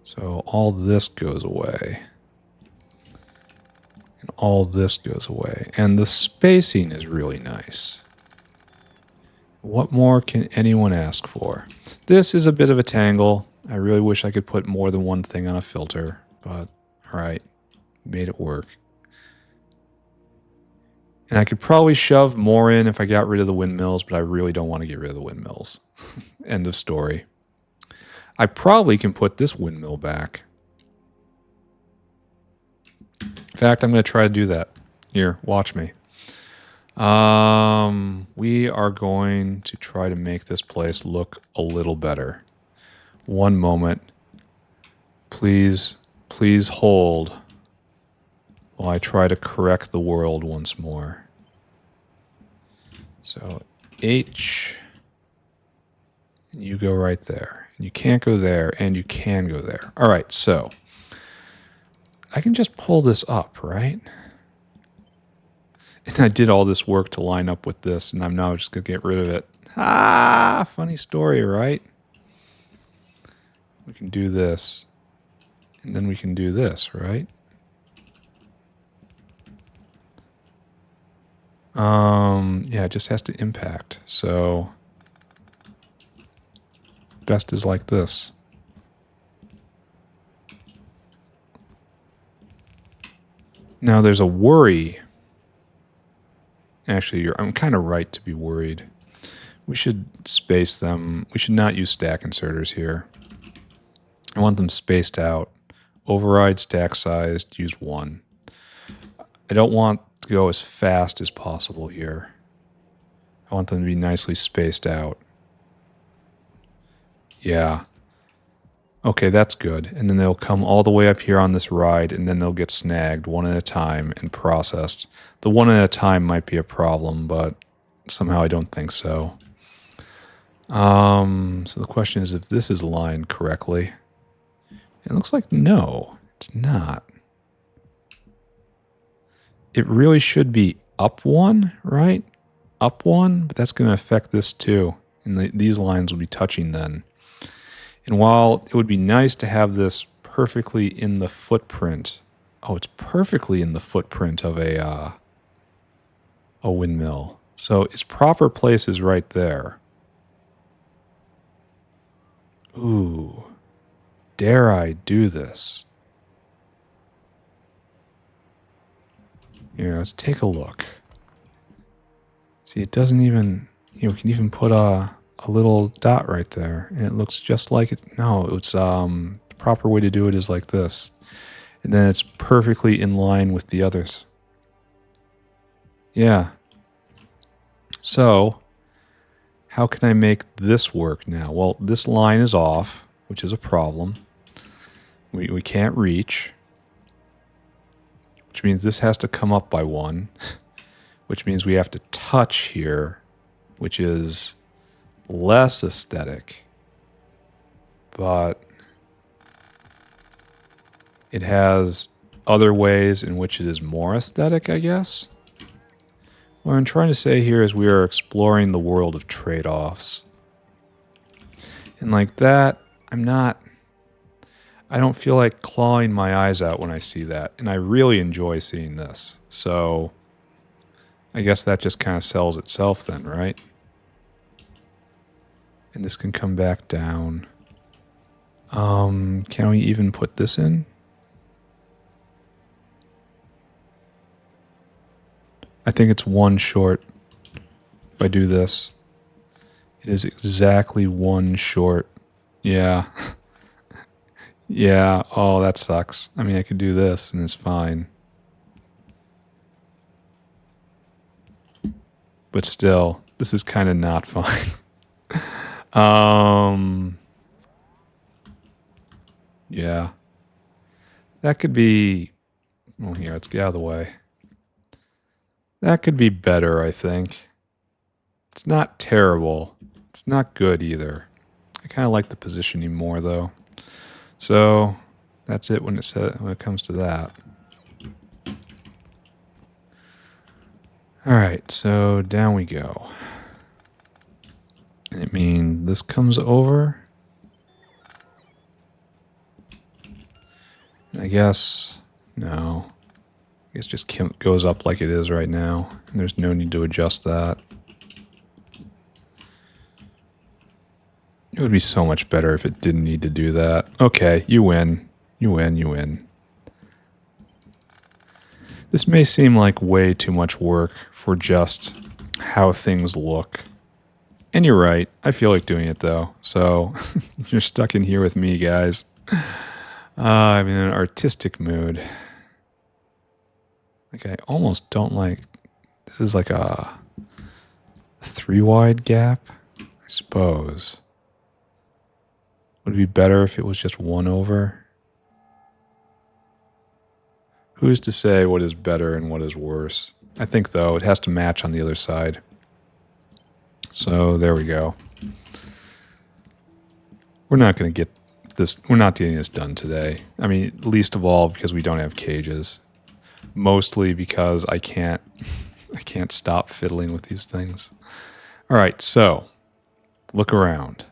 Speaker 1: So all this goes away. And all this goes away. And the spacing is really nice. What more can anyone ask for? This is a bit of a tangle. I really wish I could put more than one thing on a filter, but alright, made it work. And I could probably shove more in if I got rid of the windmills, but I really don't want to get rid of the windmills. End of story. I probably can put this windmill back. In fact, I'm going to try to do that. Here, watch me. We are going to try to make this place look a little better. One moment. Please hold while I try to correct the world once more. So H, and you go right there. And you can't go there, and you can go there. All right, so I can just pull this up, right? And I did all this work to line up with this, and I'm now just going to get rid of it. Ah, funny story, right? We can do this. And then we can do this, right? Yeah, it just has to impact. So best is like this. Now there's a worry. Actually, I'm kind of right to be worried. We should space them. We should not use stack inserters here. I want them spaced out. Override stack sized, use 1. I don't want to go as fast as possible here. I want them to be nicely spaced out. Yeah. Okay, that's good. And then they'll come all the way up here on this ride, and then they'll get snagged one at a time and processed. The one at a time might be a problem, but somehow I don't think so. So the question is if this is aligned correctly. It looks like no, it's not. It really should be up 1, right? Up 1, but that's going to affect this too. And these lines will be touching then. And while it would be nice to have this perfectly in the footprint, oh, it's perfectly in the footprint of a windmill. So its proper place is right there. Ooh, dare I do this? Here, let's take a look. See, it doesn't even, you know, we can even put a little dot right there, and it looks just like it. No, it's the proper way to do it is like this. And then it's perfectly in line with the others. Yeah. So, how can I make this work now? Well, this line is off, which is a problem. We can't reach, which means this has to come up by 1, which means we have to touch here, which is less aesthetic, but it has other ways in which it is more aesthetic, I guess. What I'm trying to say here is we are exploring the world of trade-offs. And like that, I don't feel like clawing my eyes out when I see that. And I really enjoy seeing this. So I guess that just kind of sells itself then, right? And this can come back down. Can we even put this in? I think it's 1 short if I do this. It is exactly 1 short. Yeah. Yeah. Oh, that sucks. I mean, I could do this and it's fine. But still, this is kind of not fine. Yeah. That could be... Well, here, let's get out of the way. That could be better, I think. It's not terrible. It's not good either. I kind of like the positioning more, though. So that's it when it comes to that. All right, so down we go. I mean, this comes over. I guess no. I guess just goes up like it is right now, and there's no need to adjust that. It would be so much better if it didn't need to do that. Okay, you win. You win, you win. This may seem like way too much work for just how things look. And you're right. I feel like doing it, though. So you're stuck in here with me, guys. I'm in an artistic mood. Like, I almost don't like... This is like a 3-wide gap, I suppose. Would it be better if it was just 1 over? Who's to say what is better and what is worse? I think, though, it has to match on the other side. So, there we go. We're not going to get this... We're not getting this done today. I mean, least of all because we don't have cages. Mostly because I can't stop fiddling with these things. All right, so look around.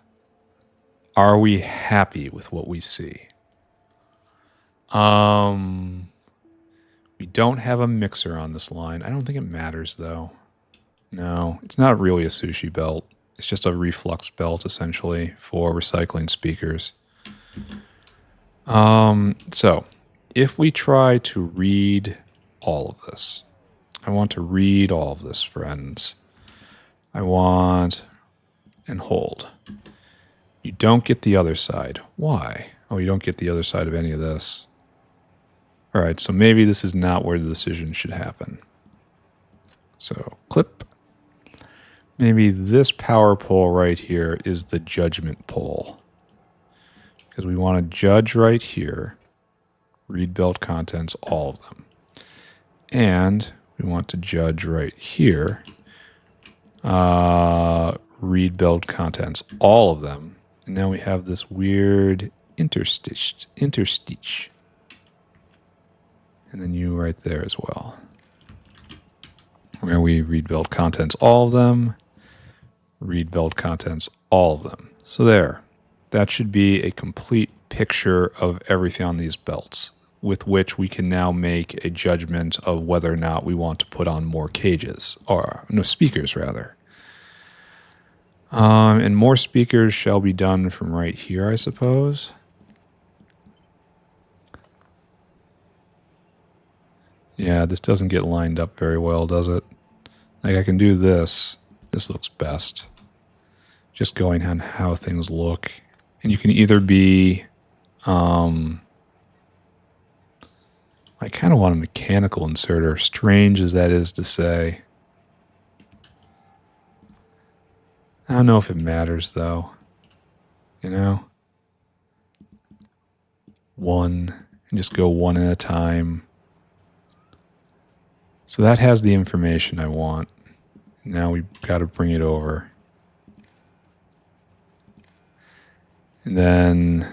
Speaker 1: Are we happy with what we see? We don't have a mixer on this line. I don't think it matters, though. No, it's not really a sushi belt. It's just a reflux belt, essentially, for recycling speakers. So, if we try to read all of this, I want to read all of this, friends. I want... and hold. You don't get the other side. Why? Oh, you don't get the other side of any of this. All right, so maybe this is not where the decision should happen. So, clip. Maybe this power pole right here is the judgment pole. Because we want to judge right here. Read belt contents, all of them. And we want to judge right here. Read belt contents, all of them. And now we have this weird interstitch. And then you right there as well. Where we read belt contents, all of them. read belt contents, all of them. So there, that should be a complete picture of everything on these belts, with which we can now make a judgment of whether or not we want to put on more cages, or no, speakers rather. And more speakers shall be done from right here, I suppose. Yeah, this doesn't get lined up very well, does it? Like, I can do this. This looks best. Just going on how things look. And you can either be... I kind of want a mechanical inserter, strange as that is to say. I don't know if it matters, though. You know? One, and just go one at a time. So that has the information I want. Now we've got to bring it over. And then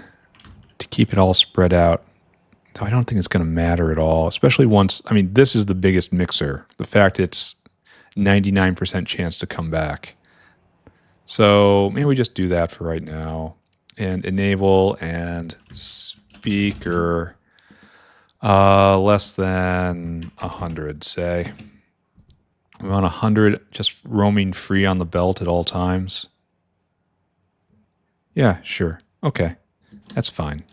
Speaker 1: to keep it all spread out, though I don't think it's going to matter at all, especially once, I mean, this is the biggest mixer. The fact it's 99% chance to come back. So maybe we just do that for right now. And enable and speaker less than 100, say. We want 100 just roaming free on the belt at all times. Yeah, sure. Okay. That's fine.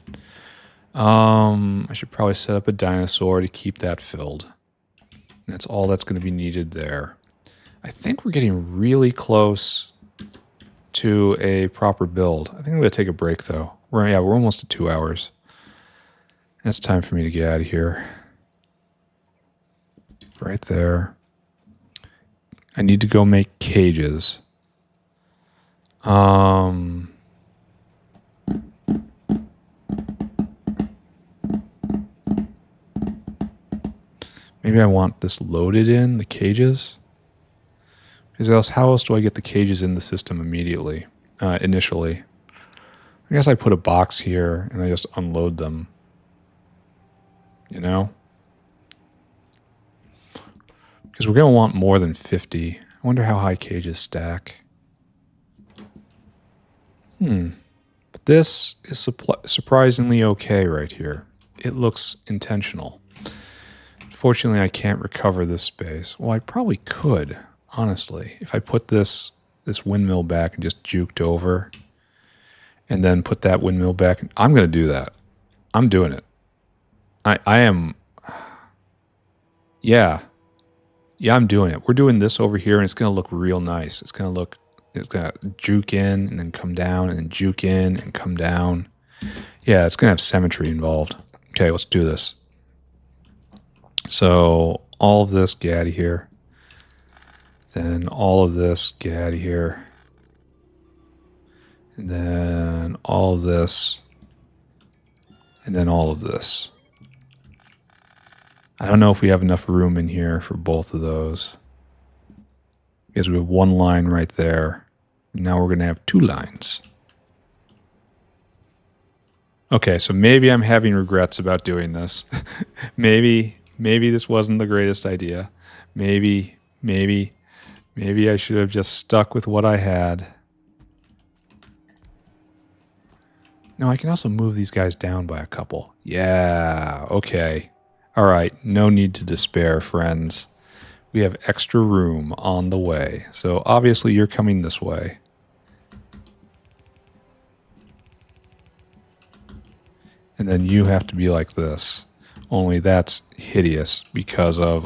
Speaker 1: I should probably set up a dinosaur to keep that filled. That's all that's going to be needed there. I think we're getting really close to a proper build. I think I'm going to take a break, though. We're almost at 2 hours. It's time for me to get out of here. Right there. I need to go make cages. Maybe I want this loaded in, the cages. Because else, how else do I get the cages in the system immediately, initially? I guess I put a box here and I just unload them. You know? Because we're going to want more than 50. I wonder how high cages stack. But this is surprisingly okay right here. It looks intentional. Fortunately, I can't recover this space. Well, I probably could, honestly. If I put this windmill back and just juked over and then put that windmill back. I'm going to do that. I'm doing it. I am... Yeah, I'm doing it. We're doing this over here, and it's going to look real nice. It's going to juke in and then come down and then juke in and come down. Yeah, it's going to have symmetry involved. Okay, let's do this. So all of this, get out of here. Then all of this, get out of here. And then all of this. And then all of this. I don't know if we have enough room in here for both of those. Because we have one line right there. Now we're going to have 2 lines. Okay, so maybe I'm having regrets about doing this. Maybe this wasn't the greatest idea. Maybe I should have just stuck with what I had. No, I can also move these guys down by a couple. Yeah, okay. All right, no need to despair, friends. We have extra room on the way. So obviously you're coming this way. And then you have to be like this. Only that's hideous because of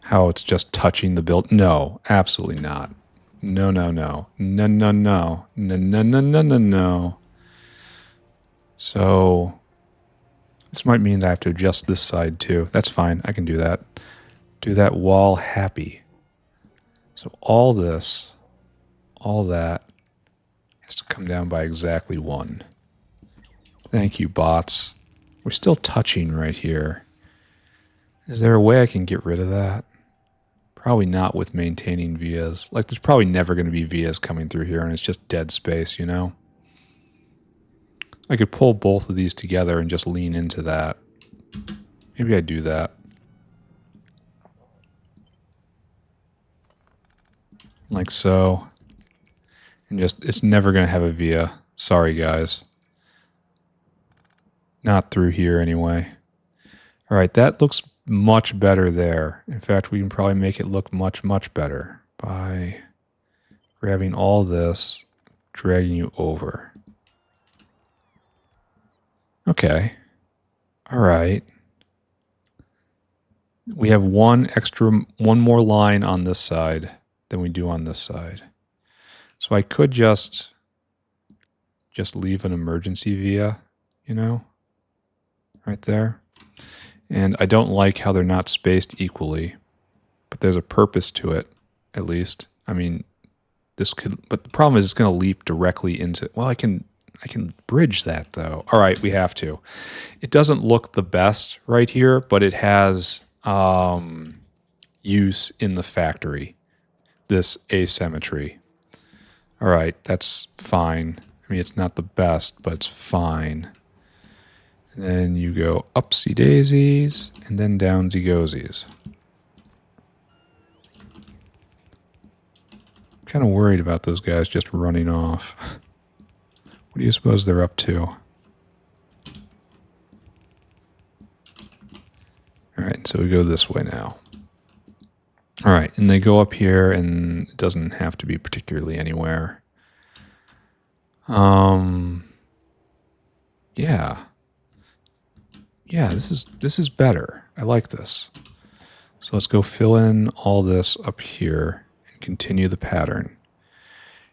Speaker 1: how it's just touching the build. No, absolutely not. No. So this might mean that I have to adjust this side too. That's fine. I can do that. Do that while happy. So all this, all that has to come down by exactly 1. Thank you, bots. We're still touching right here. Is there a way I can get rid of that? Probably not with maintaining vias. Like, there's probably never going to be vias coming through here, and it's just dead space, you know? I could pull both of these together and just lean into that. Maybe I do that. Like so. And just, it's never going to have a via. Sorry, guys. Not through here anyway. All right, that looks much better there. In fact, we can probably make it look much, much better by grabbing all this, dragging you over. Okay. All right. We have one more line on this side than we do on this side. So I could just leave an emergency via, you know, right there. And I don't like how they're not spaced equally, but there's a purpose to it, at least. I mean, this could, but the problem is it's going to leap directly into, well, I can bridge that though. All right, we have to. It doesn't look the best right here, but it has use in the factory, this asymmetry. All right, that's fine. I mean, it's not the best, but it's fine. And then you go upsy daisies and then downsy goesies. Kind of worried about those guys just running off. What do you suppose they're up to? All right, so we go this way now. All right, and they go up here, and it doesn't have to be particularly anywhere. Yeah, this is better. I like this. So let's go fill in all this up here and continue the pattern.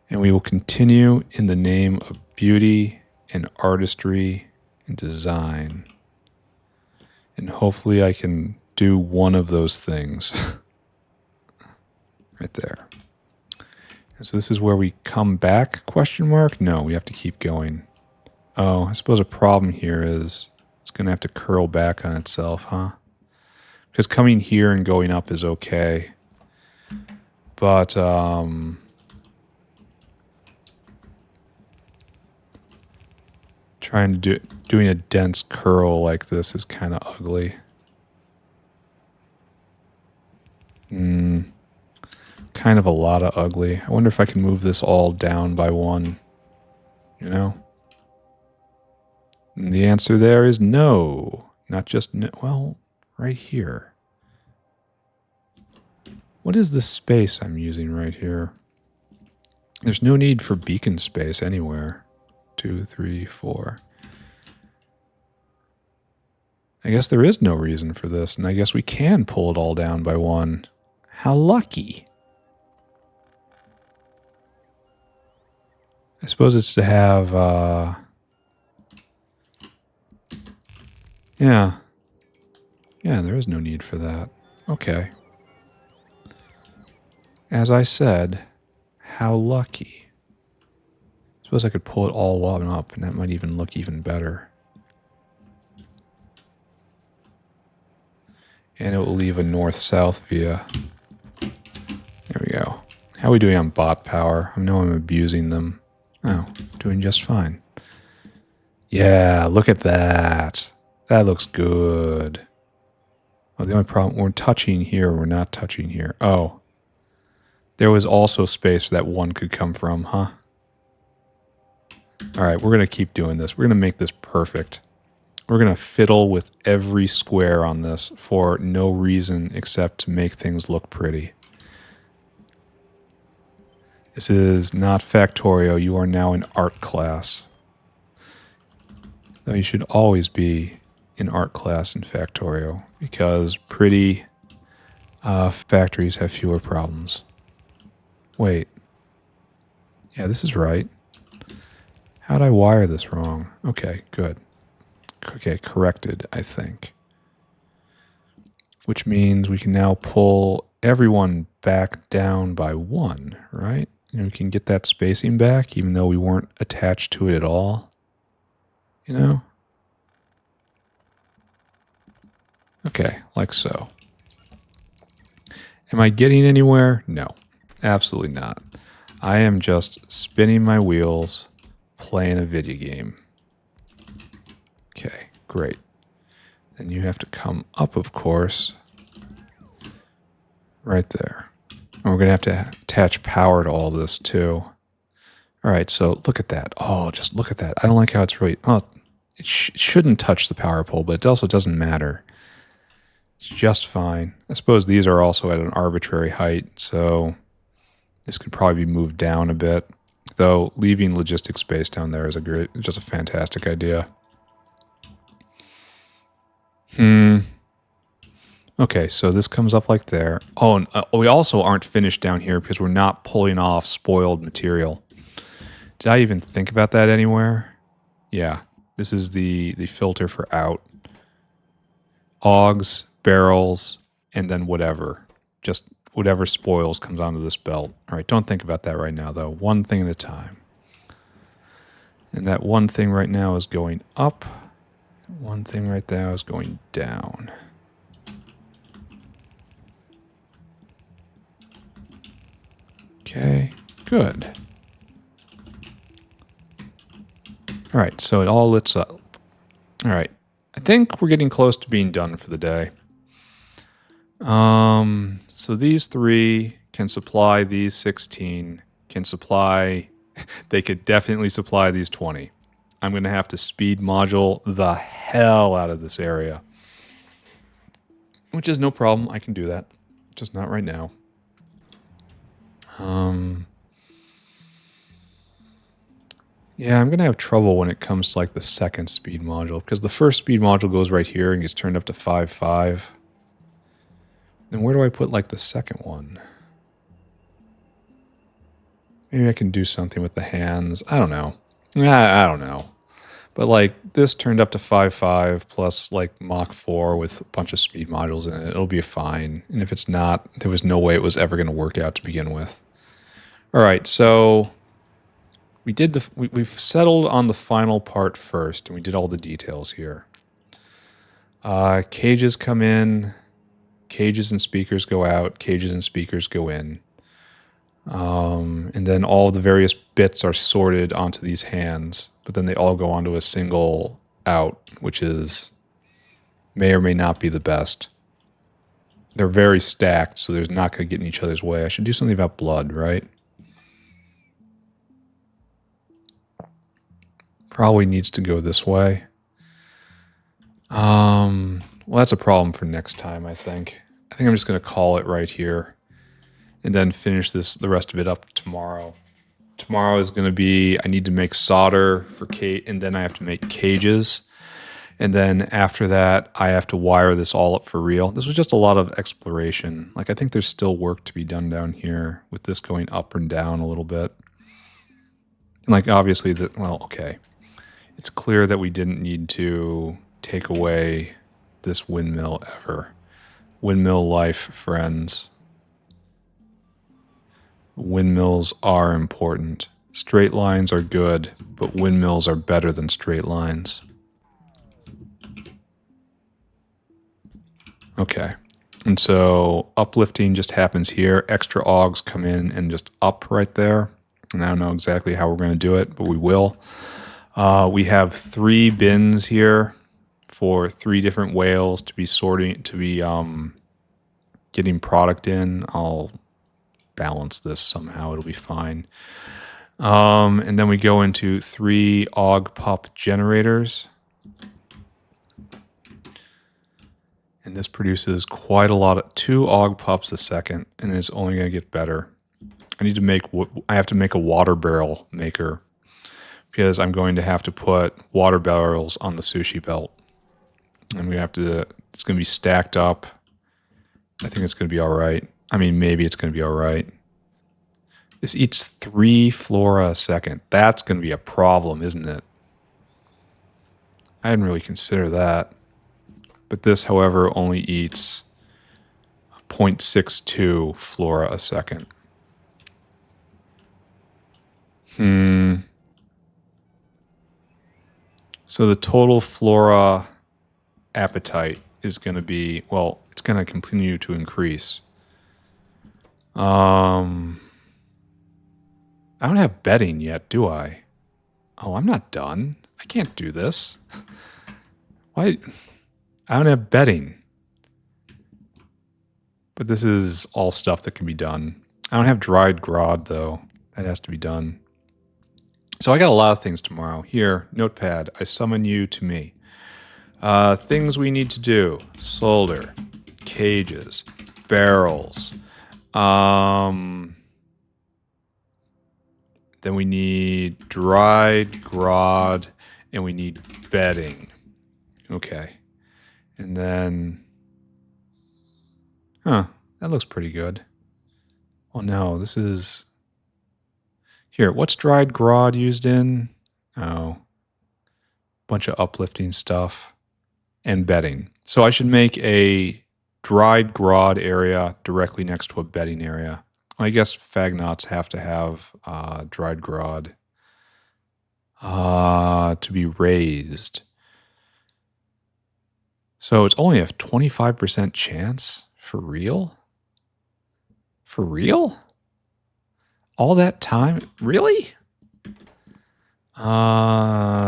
Speaker 1: And we will continue in the name of beauty and artistry and design. And hopefully I can do one of those things. Right there. And so this is where we come back, question mark? No, we have to keep going. Oh, I suppose a problem here is it's going to have to curl back on itself, huh? Because coming here and going up is okay. But, doing a dense curl like this is kind of ugly. Kind of a lot of ugly. I wonder if I can move this all down by one, you know? And the answer there is no. Not just no, well, right here. What is the space I'm using right here? There's no need for beacon space anywhere. 2, 3, 4. I guess there is no reason for this, and I guess we can pull it all down by one. How lucky. I suppose it's to have, yeah. Yeah, there is no need for that. Okay. As I said, how lucky. Suppose I could pull it all up, and that might even look even better. And it will leave a north-south via. There we go. How are we doing on bot power? I know I'm abusing them. Oh, doing just fine. Yeah, look at that. That looks good. Oh, the only problem, we're touching here, we're not touching here. Oh. There was also space that one could come from, huh? All right, we're going to keep doing this. We're going to make this perfect. We're going to fiddle with every square on this for no reason except to make things look pretty. This is not Factorio. You are now in art class. Though you should always be in art class in Factorio because pretty factories have fewer problems. Wait. Yeah, this is right. How'd I wire this wrong? Okay, good. Okay, corrected, I think. Which means we can now pull everyone back down by one, right? And we can get that spacing back even though we weren't attached to it at all. You know? Okay, like so. Am I getting anywhere? No, absolutely not. I am just spinning my wheels, playing a video game. Okay, great. Then you have to come up, of course, right there. And we're going to have to attach power to all this, too. All right, so look at that. Oh, just look at that. I don't like how it's really... Oh, it shouldn't touch the power pole, but it also doesn't matter. It's just fine. I suppose these are also at an arbitrary height, so this could probably be moved down a bit. Though leaving logistic space down there is just a fantastic idea. Okay, so this comes up like there. Oh, and we also aren't finished down here because we're not pulling off spoiled material. Did I even think about that anywhere? Yeah, this is the filter for out. Augs, barrels, and then whatever. Just whatever spoils comes onto this belt. All right, don't think about that right now, though. One thing at a time. And that one thing right now is going up. One thing right now is going down. Okay, good. All right, so it all lits up. All right, I think we're getting close to being done for the day. So these 3 can supply these 16, can supply, they could definitely supply these 20. I'm going to have to speed module the hell out of this area. Which is no problem, I can do that. Just not right now. Yeah, I'm going to have trouble when it comes to like the second speed module, because the first speed module goes right here and gets turned up to 5.5. Then where do I put like the second one? Maybe I can do something with the hands. I don't know. I don't know. But like this turned up to 5.5 plus like Mach 4 with a bunch of speed modules in it. It'll be fine. And if it's not, there was no way it was ever going to work out to begin with. All right, so we did we've settled on the final part first, and we did all the details here. Cages come in, cages and speakers go out, cages and speakers go in. And then all the various bits are sorted onto these hands, but then they all go onto a single out, which is may or may not be the best. They're very stacked, so there's not going to get in each other's way. I should do something about blood, right? Probably needs to go this way. Well, that's a problem for next time, I think. I think I'm just going to call it right here and then finish the rest of it up tomorrow. Tomorrow is going to be, I need to make solder for cage, and then I have to make cages. And then after that, I have to wire this all up for real. This was just a lot of exploration. Like, I think there's still work to be done down here with this going up and down a little bit. And like, obviously, well, okay. It's clear that we didn't need to take away this windmill ever. Windmill life, friends. Windmills are important. Straight lines are good, but windmills are better than straight lines. Okay. And so uplifting just happens here. Extra augs come in and just up right there. And I don't know exactly how we're going to do it, but we will. We have 3 bins here for 3 different whales to be sorting, to be getting product in. I'll balance this somehow. It'll be fine. And then we go into 3 Aug pup generators. And this produces quite a lot of 2 Aug pups a second, and it's only going to get better. I have to make a water barrel maker because I'm going to have to put water barrels on the sushi belt. I'm going to have to, it's going to be stacked up. I think it's going to be all right. I mean, maybe it's going to be all right. This eats 3 flora a second. That's going to be a problem, isn't it? I hadn't really considered that. But this, however, only eats 0.62 flora a second. So the total flora appetite is going to be, well, it's going to continue to increase. I don't have bedding yet, do I? Oh, I'm not done. I can't do this. Why? I don't have bedding. But this is all stuff that can be done. I don't have dried grod, though. That has to be done. So I got a lot of things tomorrow. Here, notepad, I summon you to me. Things we need to do. Solder, cages, barrels. Then we need dried grod, and we need bedding. Okay. And then... Huh, that looks pretty good. Oh no, this is... Here, what's dried grod used in? Oh, bunch of uplifting stuff and bedding. So I should make a dried grod area directly next to a bedding area. I guess fagnots have to have dried grod to be raised. So it's only a 25% chance? For real? For real? All that time? Really? Fagnot.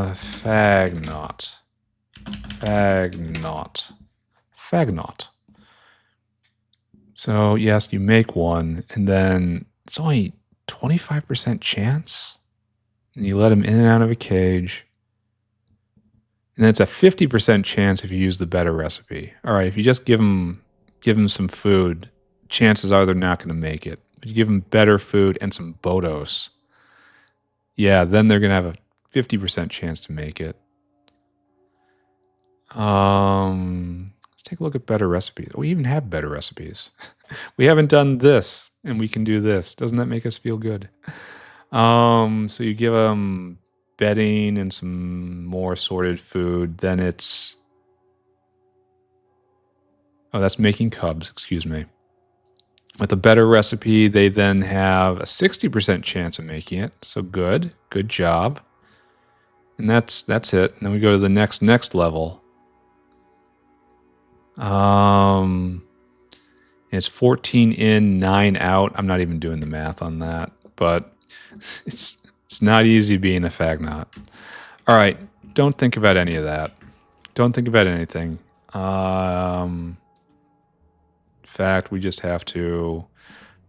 Speaker 1: Fagnot. So, yes, you make one, and then it's only 25% chance? And you let him in and out of a cage. And then it's a 50% chance if you use the better recipe. All right, if you just give them some food, chances are they're not going to make it. But you give them better food and some Bodos. Yeah, then they're going to have a 50% chance to make it. Let's take a look at better recipes. We even have better recipes. We haven't done this, and we can do this. Doesn't that make us feel good? So you give them bedding and some more sorted food. Then it's... Oh, that's making cubs, excuse me. With a better recipe, they then have a 60% chance of making it. So good job. And that's it. And then we go to the next level. It's 14 in, 9 out. I'm not even doing the math on that, but it's not easy being a fagnot. All right, don't think about any of that. Don't think about anything. In fact, we just have to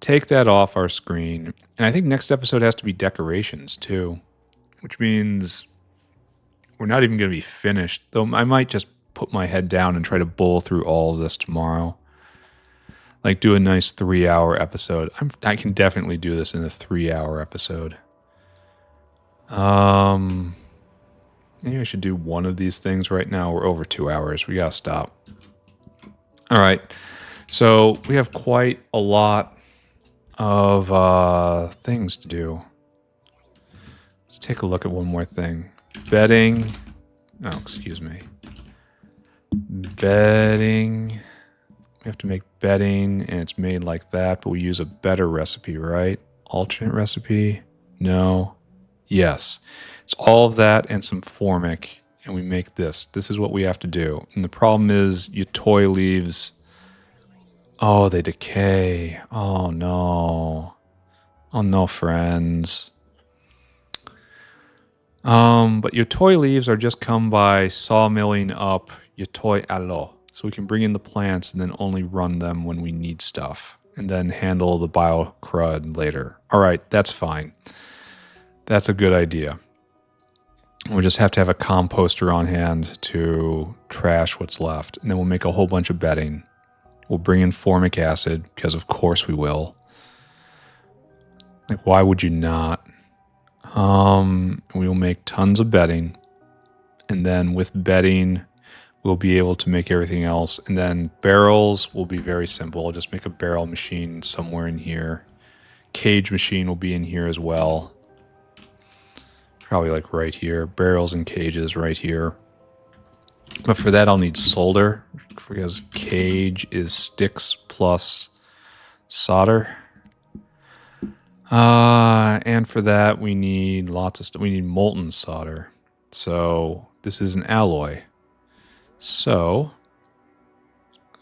Speaker 1: take that off our screen. And I think next episode has to be decorations too, which means we're not even going to be finished. Though I might just put my head down and try to bowl through all of this tomorrow. Like do a nice 3-hour episode. I can definitely do this in a 3-hour episode. Maybe I should do one of these things right now. We're over 2 hours. We gotta stop. All right. So we have quite a lot of things to do. Let's take a look at one more thing. Bedding. Oh, excuse me. Bedding. We have to make bedding, and it's made like that, but we use a better recipe, right? Alternate recipe? No. Yes. It's all of that and some formic, and we make this. This is what we have to do. And the problem is your toy leaves... Oh, they decay. Oh, no. Oh, no, friends. But your toy leaves are just come by sawmilling up your toy aloe. So we can bring in the plants and then only run them when we need stuff. And then handle the bio crud later. All right, that's fine. That's a good idea. We'll just have to have a composter on hand to trash what's left. And then we'll make a whole bunch of bedding. We'll bring in formic acid, because of course we will. Like, why would you not? We will make tons of bedding. And then with bedding, we'll be able to make everything else. And then barrels will be very simple. I'll just make a barrel machine somewhere in here. Cage machine will be in here as well. Probably like right here. Barrels and cages right here. But for that, I'll need solder, because cage is sticks plus solder. And for that, we need lots of stuff. We need molten solder. So this is an alloy. So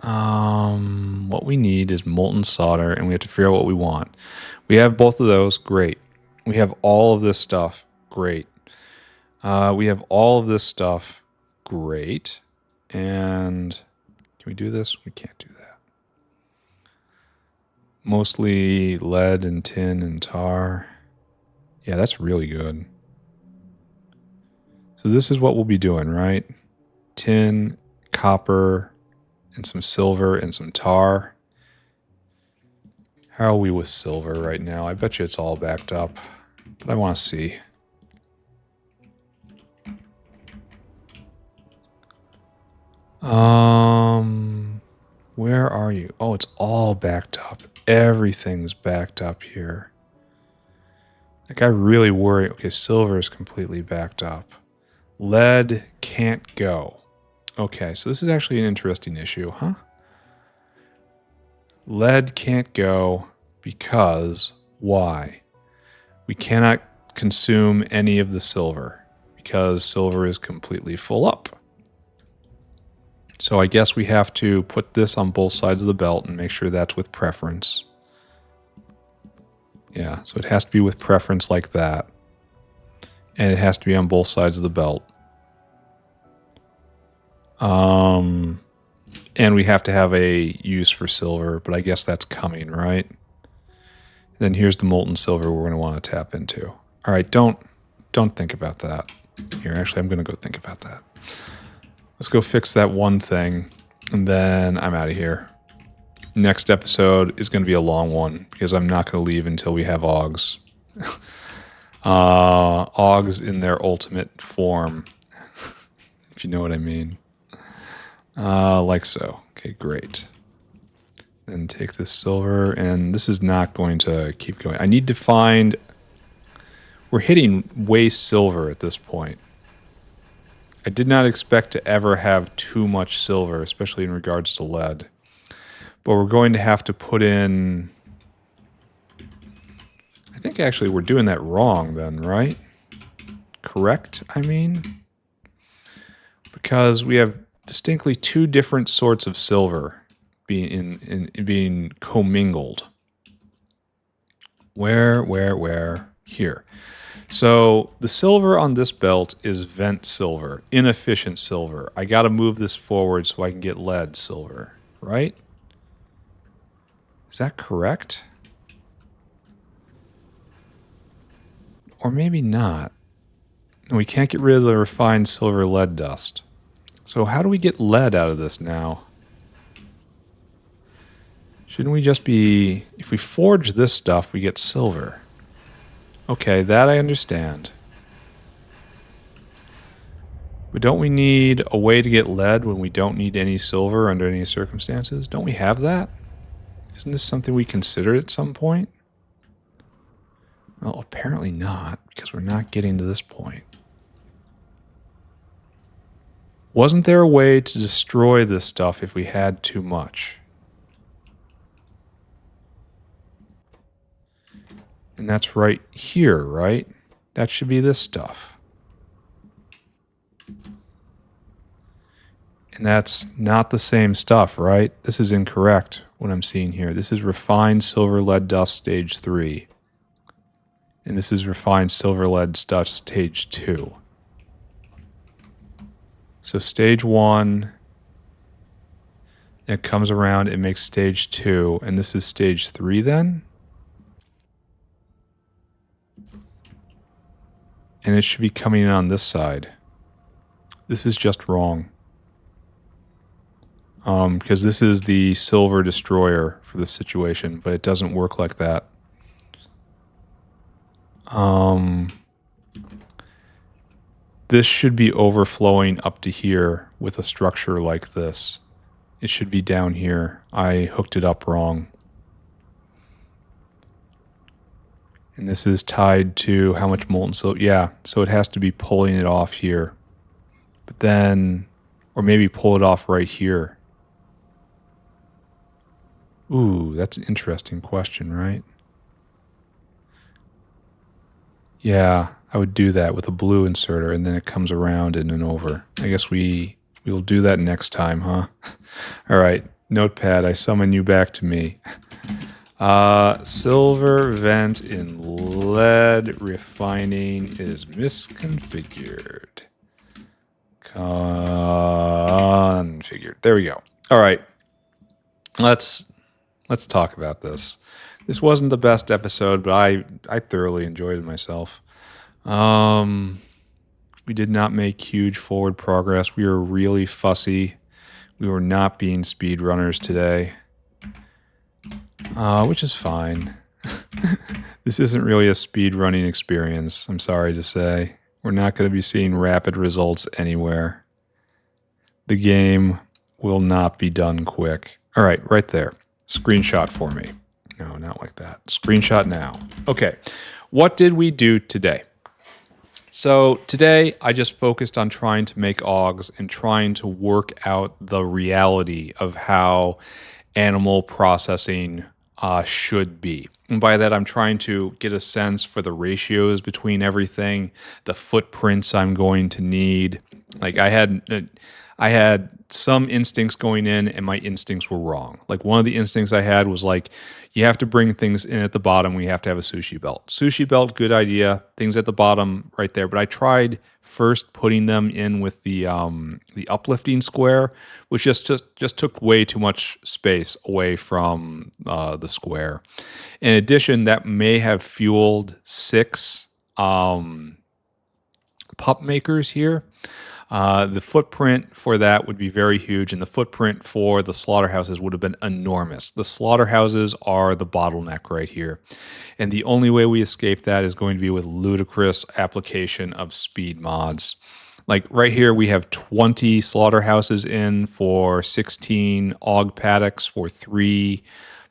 Speaker 1: what we need is molten solder, and we have to figure out what we want. We have both of those. Great. We have all of this stuff. Great. We have all of this stuff. Great. And can we do this? We can't do that. Mostly lead and tin and tar. Yeah, that's really good. So this is what we'll be doing, right? Tin, copper, and some silver and some tar. How are we with silver right now? I bet you it's all backed up, but I want to see. Where are you? Oh, it's all backed up. Everything's backed up here. Like, I really worry. Okay, silver is completely backed up. Lead can't go. Okay, so this is actually an interesting issue, huh? Lead can't go because why? We cannot consume any of the silver because silver is completely full up. So I guess we have to put this on both sides of the belt and make sure that's with preference. Yeah, so it has to be with preference like that. And it has to be on both sides of the belt. And we have to have a use for silver, but I guess that's coming, right? Then here's the molten silver we're going to want to tap into. All right, don't think about that. Here, actually, I'm going to go think about that. Let's go fix that one thing, and then I'm out of here. Next episode is going to be a long one because I'm not going to leave until we have Augs. Augs in their ultimate form, if you know what I mean. Like so. Okay, great. Then take this silver, and this is not going to keep going. I need to find... We're hitting waste silver at this point. I did not expect to ever have too much silver, especially in regards to lead. But we're going to have to put in... I think actually we're doing that wrong then, right? Correct, I mean? Because we have distinctly two different sorts of silver being commingled. Where? Here. So the silver on this belt is vent silver, inefficient silver. I got to move this forward so I can get lead silver, right? Is that correct? Or maybe not. No, we can't get rid of the refined silver lead dust. So how do we get lead out of this now? Shouldn't we just be... If we forge this stuff, we get silver. Okay, that I understand. But don't we need a way to get lead when we don't need any silver under any circumstances? Don't we have that? Isn't this something we considered at some point? Well, apparently not, because we're not getting to this point. Wasn't there a way to destroy this stuff if we had too much? And that's right here, right? That should be this stuff. And that's not the same stuff, right? This is incorrect, what I'm seeing here. This is refined silver lead dust stage 3. And this is refined silver lead dust stage 2. So stage 1, it comes around, it makes stage 2, and this is stage 3 then? And it should be coming in on this side. This is just wrong. Because this is the silver destroyer for this situation, but it doesn't work like that. This should be overflowing up to here with a structure like this. It should be down here. I hooked it up wrong. And this is tied to how much molten silver. Yeah, so it has to be pulling it off here. But then, or maybe pull it off right here. Ooh, that's an interesting question, right? Yeah, I would do that with a blue inserter, and then it comes around and then over. I guess we'll do that next time, huh? All right, Notepad, I summon you back to me. Silver vent in lead refining is misconfigured. Configured. There we go. All right. Let's talk about this. This wasn't the best episode, but I thoroughly enjoyed it myself. We did not make huge forward progress. We were really fussy. We were not being speedrunners today, which is fine. This isn't really a speedrunning experience, I'm sorry to say. We're not going to be seeing rapid results anywhere. The game will not be done quick. All right, right there. Screenshot for me. No, not like that. Screenshot now. Okay, what did we do today? So today I just focused on trying to make Auogs and trying to work out the reality of how animal processing should be. And by that, I'm trying to get a sense for the ratios between everything, the footprints I'm going to need. Like I had some instincts going in and my instincts were wrong. Like one of the instincts I had was like, you have to bring things in at the bottom. We have to have a sushi belt. Sushi belt, good idea. Things at the bottom right there. But I tried first putting them in with the uplifting square, which just took way too much space away from the square. In addition, that may have fueled 6 pup makers here. The footprint for that would be very huge, and the footprint for the slaughterhouses would have been enormous. The slaughterhouses are the bottleneck right here. And the only way we escape that is going to be with ludicrous application of speed mods. Like right here, we have 20 slaughterhouses in for 16 Auog paddocks for 3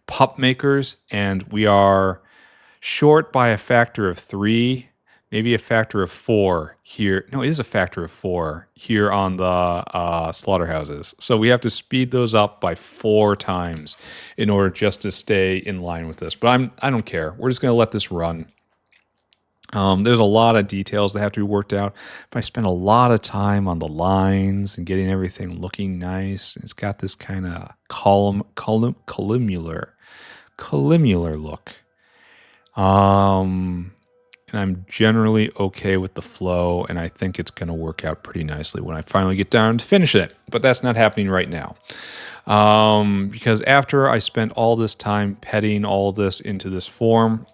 Speaker 1: pup makers, and we are short by a factor of 3. Maybe a factor of 4 here. No, it is a factor of 4 here on the slaughterhouses. So we have to speed those up by 4 times in order just to stay in line with this. But I don't care. We're just going to let this run. There's a lot of details that have to be worked out, but I spent a lot of time on the lines and getting everything looking nice. It's got this kind of columnar look. And I'm generally okay with the flow, and I think it's going to work out pretty nicely when I finally get down to finish it. But that's not happening right now. Because after I spent all this time petting all this into this form,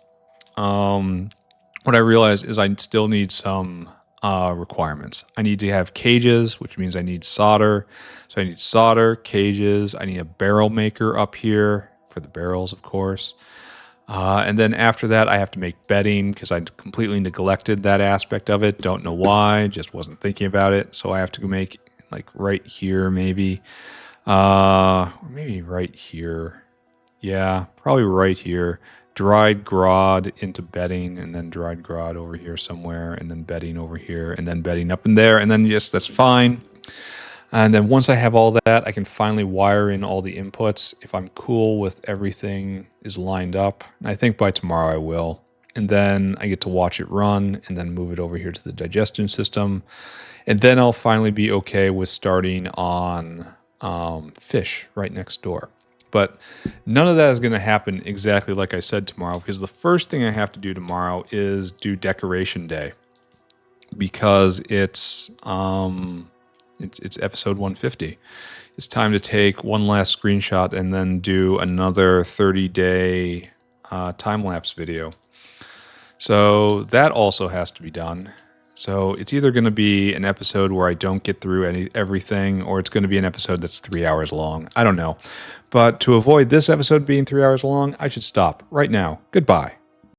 Speaker 1: what I realized is I still need some requirements. I need to have cages, which means I need solder. So I need solder, cages. I need a barrel maker up here for the barrels, of course. And then after that, I have to make bedding because I completely neglected that aspect of it. Don't know why, just wasn't thinking about it. So I have to make like right here, maybe, or maybe right here. Yeah, probably right here. Dried grod into bedding, and then dried grod over here somewhere, and then bedding over here, and then bedding up in there, and then yes, that's fine. And then once I have all that, I can finally wire in all the inputs if I'm cool with everything is lined up. And I think by tomorrow I will. And then I get to watch it run and then move it over here to the digestion system. And then I'll finally be okay with starting on fish right next door. But none of that is going to happen exactly like I said tomorrow, because the first thing I have to do tomorrow is do decoration day, because it's episode 150. It's time to take one last screenshot and then do another 30-day time-lapse video. So that also has to be done. So it's either going to be an episode where I don't get through everything, or it's going to be an episode that's 3 hours long. I don't know. But to avoid this episode being 3 hours long, I should stop right now. Goodbye.